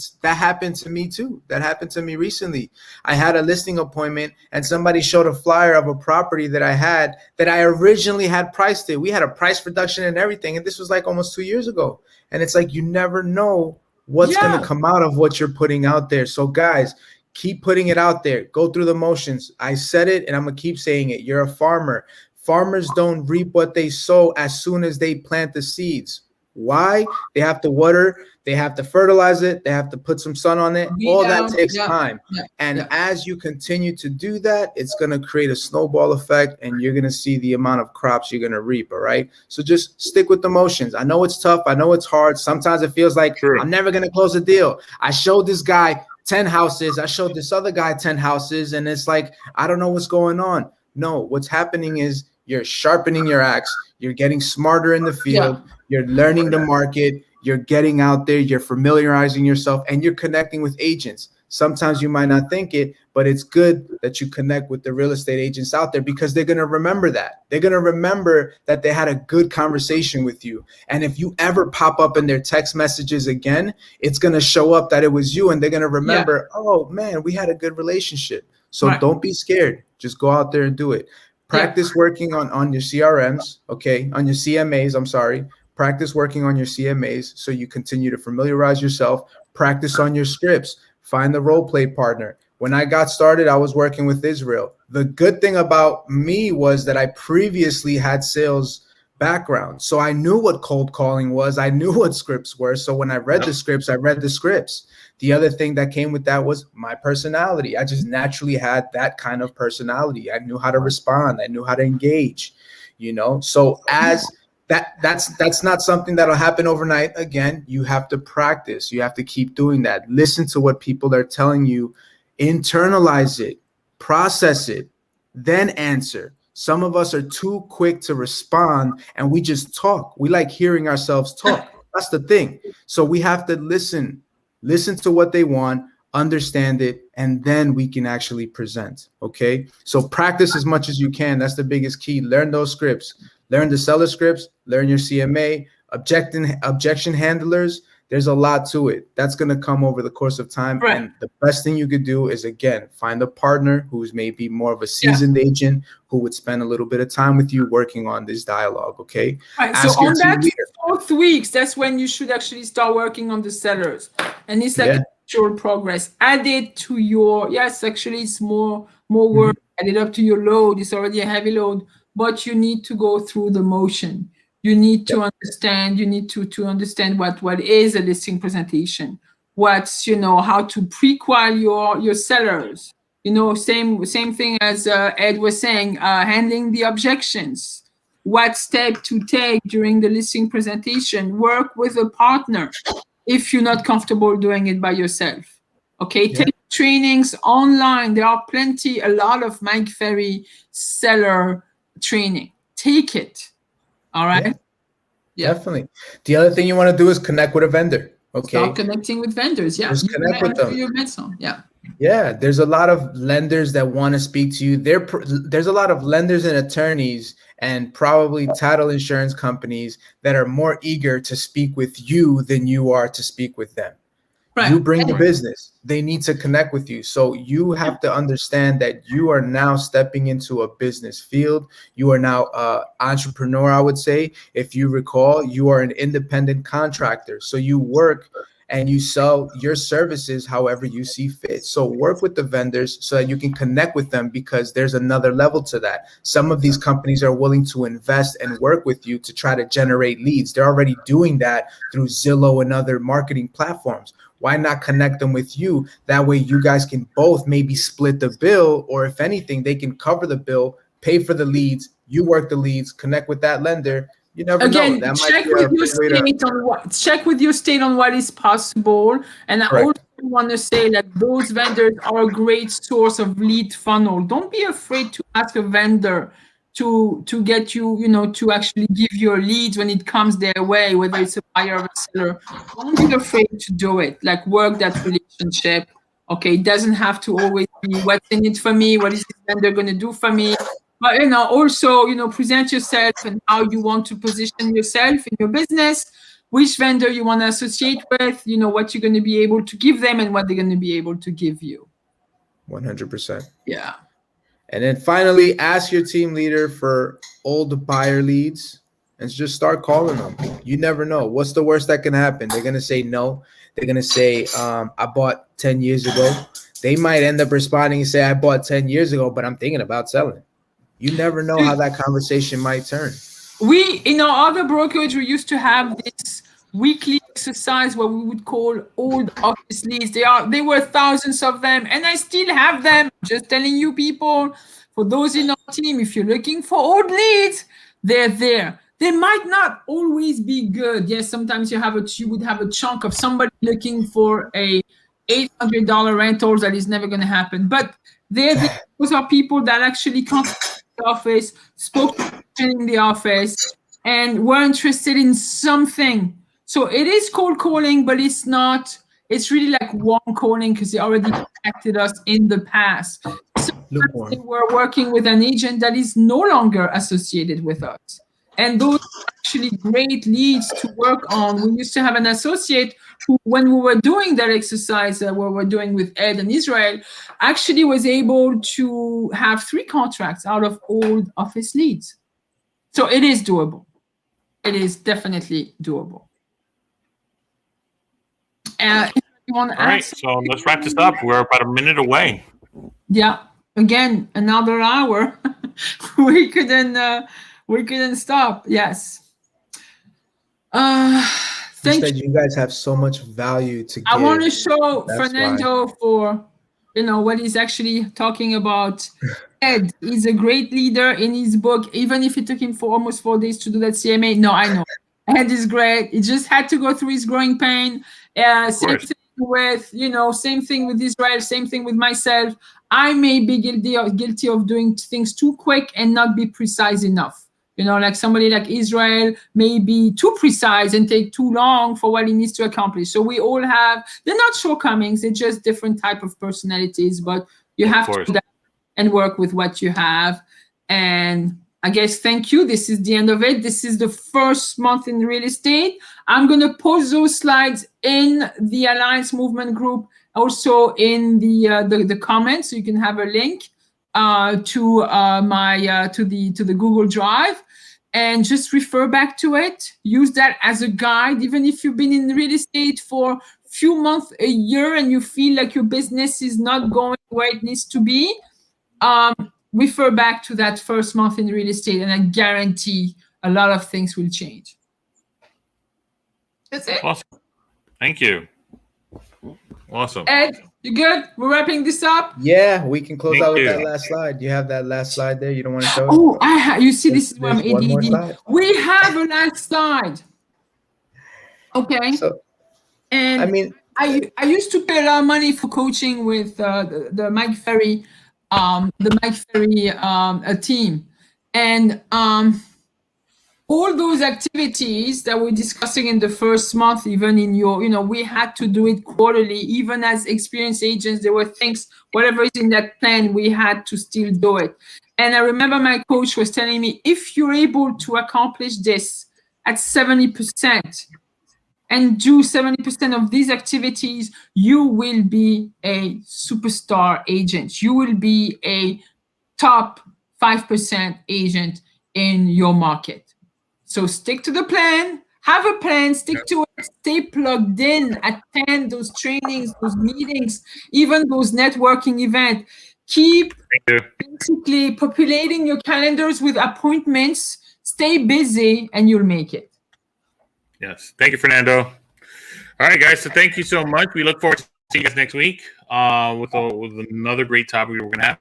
to me too. That happened to me recently. I had a listing appointment and somebody showed a flyer of a property that I originally had priced it. We had a price reduction and everything, and this was like almost 2 years ago. And it's like you never know what's Yeah. going to come out of what you're putting out there. So guys, keep putting it out there. Go through the motions. I said it and I'm going to keep saying it. You're a farmer. Farmers don't reap what they sow as soon as they plant the seeds. Why? They have to water, they have to fertilize it, they have to put some sun on it. Weed All that out, takes yeah, time. yeah, And yeah. as you continue to do that, it's going to create a snowball effect and you're going to see the amount of crops you're going to reap. All right. So just stick with the motions. I know it's tough. I know it's hard. Sometimes it feels like True. I'm never going to close a deal. I showed this guy 10 houses. I showed this other guy 10 houses. And it's like, I don't know what's going on. No, what's happening is you're sharpening your axe. You're getting smarter in the field. You're learning the market. You're getting out there. You're familiarizing yourself and you're connecting with agents. Sometimes you might not think it, but it's good that you connect with the real estate agents out there because they're going to remember that. They're going to remember that they had a good conversation with you. And if you ever pop up in their text messages again, it's going to show up that it was you and they're going to remember, oh man, we had a good relationship. So Right. don't be scared. Just go out there and do it. Practice working on your CRMs, okay? On your CMAs, I'm sorry. Practice working on your CMAs so you continue to familiarize yourself. Practice on your scripts. Find the role play partner. When I got started, I was working with Israel. The good thing about me was that I previously had sales background. So I knew what cold calling was. I knew what scripts were. So when I read the scripts, I read the scripts. The other thing that came with that was my personality. I just naturally had that kind of personality. I knew how to respond. I knew how to engage, you know? So as that's not something that'll happen overnight. Again, you have to practice. You have to keep doing that. Listen to what people are telling you, internalize it, process it, then answer. Some of us are too quick to respond and we just talk. We like hearing ourselves talk. That's the thing. So we have to listen to what they want, understand it, and then we can actually present. Okay. So practice as much as you can. That's the biggest key. Learn those scripts, learn the seller scripts, learn your CMA, objection handlers. There's a lot to it. That's going to come over the course of time. Right. And the best thing you could do is, again, find a partner who's maybe more of a seasoned agent who would spend a little bit of time with you working on this dialogue. Okay. Right. So on that 4th weeks, that's when you should actually start working on the sellers. And it's like actual progress. Add it to your, actually it's more work. Add it up to your load. It's already a heavy load, but you need to go through the motion. You need to understand, you need to understand what is a listing presentation, what's, you know, how to pre-qual your sellers, you know, same thing as Ed was saying, handling the objections, what step to take during the listing presentation, work with a partner if you're not comfortable doing it by yourself. Okay, take trainings online. There are a lot of Mike Ferry seller training. Take it. All right. Definitely. The other thing you want to do is connect with a vendor. Okay. Start connecting with vendors. Yeah. Just connect with them. Yeah. There's a lot of lenders that want to speak to you. There's a lot of lenders and attorneys and probably title insurance companies that are more eager to speak with you than you are to speak with them. Right. You bring the business. They need to connect with you. So you have to understand that you are now stepping into a business field. You are now an entrepreneur, I would say. If you recall, you are an independent contractor. So you work and you sell your services however you see fit. So work with the vendors so that you can connect with them, because there's another level to that. Some of these companies are willing to invest and work with you to try to generate leads. They're already doing that through Zillow and other marketing platforms. Why not connect them with you? That way you guys can both maybe split the bill, or if anything, they can cover the bill, pay for the leads, you work the leads, connect with that lender. You never know. That check with your state on what is possible. And I also want to say that those vendors are a great source of lead funnel. Don't be afraid to ask a vendor to get you, you know, to actually give your leads when it comes their way, whether it's a buyer or a seller. Don't be afraid to do it. Like, work that relationship. Okay, it doesn't have to always be what's in it for me, what is this vendor going to do for me. But, you know, also, you know, present yourself and how you want to position yourself in your business, which vendor you want to associate with, you know, what you're going to be able to give them and what they're going to be able to give you. 100%. Yeah. And then finally, ask your team leader for old buyer leads and just start calling them. You never know. What's the worst that can happen? They're going to say no. They're going to say, I bought 10 years ago. They might end up responding and say, I bought 10 years ago, but I'm thinking about selling. You never know how that conversation might turn. We, in our other brokerage, we used to have this weekly exercise where we would call old office leads. There were thousands of them, and I still have them. Just telling you, people, for those in our team, if you're looking for old leads, they're there. They might not always be good. Yes, sometimes you would have a chunk of somebody looking for a $800 rental that is never going to happen. But those are people that actually come to the office, spoke in the office, and were interested in something. So it is cold calling, but it's not. It's really like warm calling because they already contacted us in the past. So they were working with an agent that is no longer associated with us. And those are actually great leads to work on. We used to have an associate who, when we were doing that exercise that we were doing with Ed and Israel, actually was able to have 3 contracts out of old office leads. So it is doable. It is definitely doable. All right, so let's wrap this up. We're about a minute away. Yeah, again, another hour. we couldn't We couldn't stop. Yes. Thank Instead, you. you guys have so much value to give. I want to show That's Fernando for what he's actually talking about. Ed is a great leader in his book, even if it took him for almost 4 days to do that CMA. No, I know. Ed is great. He just had to go through his growing pain. Same thing with, same thing with Israel, same thing with myself. I may be guilty of doing things too quick and not be precise enough. Like somebody like Israel may be too precise and take too long for what he needs to accomplish. So we all have, they're not shortcomings, they're just different type of personalities, but you have to do that and work with what you have. And I guess, thank you. This is the end of it. This is the first month in real estate. I'm going to post those slides in the Alliance Movement group, also in the comments, so you can have a link to the Google Drive, and just refer back to it. Use that as a guide, even if you've been in real estate for a few months, a year, and you feel like your business is not going where it needs to be. Refer back to that first month in real estate, and I guarantee a lot of things will change. That's it. Awesome. Thank you. Awesome. Ed, you good? We're wrapping this up. Yeah, we can close out with that last slide. You have that last slide there. You don't want to show it? Oh, you see, this is why I'm ADD. We have a last slide. Okay. So, and I mean, I used to pay a lot of money for coaching with the Mike Ferry. Team, and all those activities that we're discussing in the first month, even in we had to do it quarterly. Even as experienced agents, there were things, whatever is in that plan, we had to still do it. And I remember my coach was telling me, if you're able to accomplish this at 70%, and do 70% of these activities, you will be a superstar agent. You will be a top 5% agent in your market. So stick to the plan, have a plan, stick to it, stay plugged in, attend those trainings, those meetings, even those networking events. Keep basically populating your calendars with appointments, stay busy, and you'll make it. Yes. Thank you, Fernando. All right, guys. So thank you so much. We look forward to seeing you guys next week with another great topic we're going to have.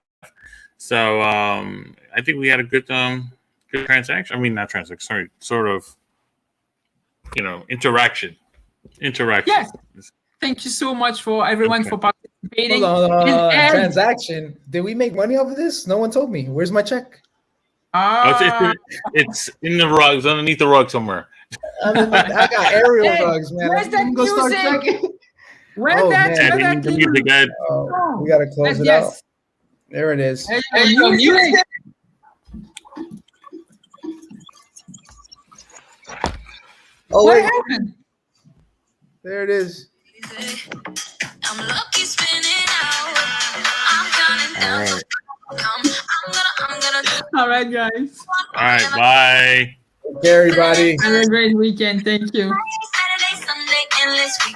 So I think we had a good transaction. I mean, not transaction. Sorry, sort of, interaction. Yes. Thank you so much for everyone for participating. Hold on. Transaction. Did we make money off of this? No one told me. Where's my check? It's in the rugs, underneath the rug somewhere. I got aerial rugs, man. Where's that music? Where's that music? We gotta close it out. There it is. Music. Oh, what happened? There it is. I'm lucky spinning out. I'm counting down. All right, guys. All right, bye. Okay, everybody. Have a great weekend. Thank you. Saturday, Sunday, endless week.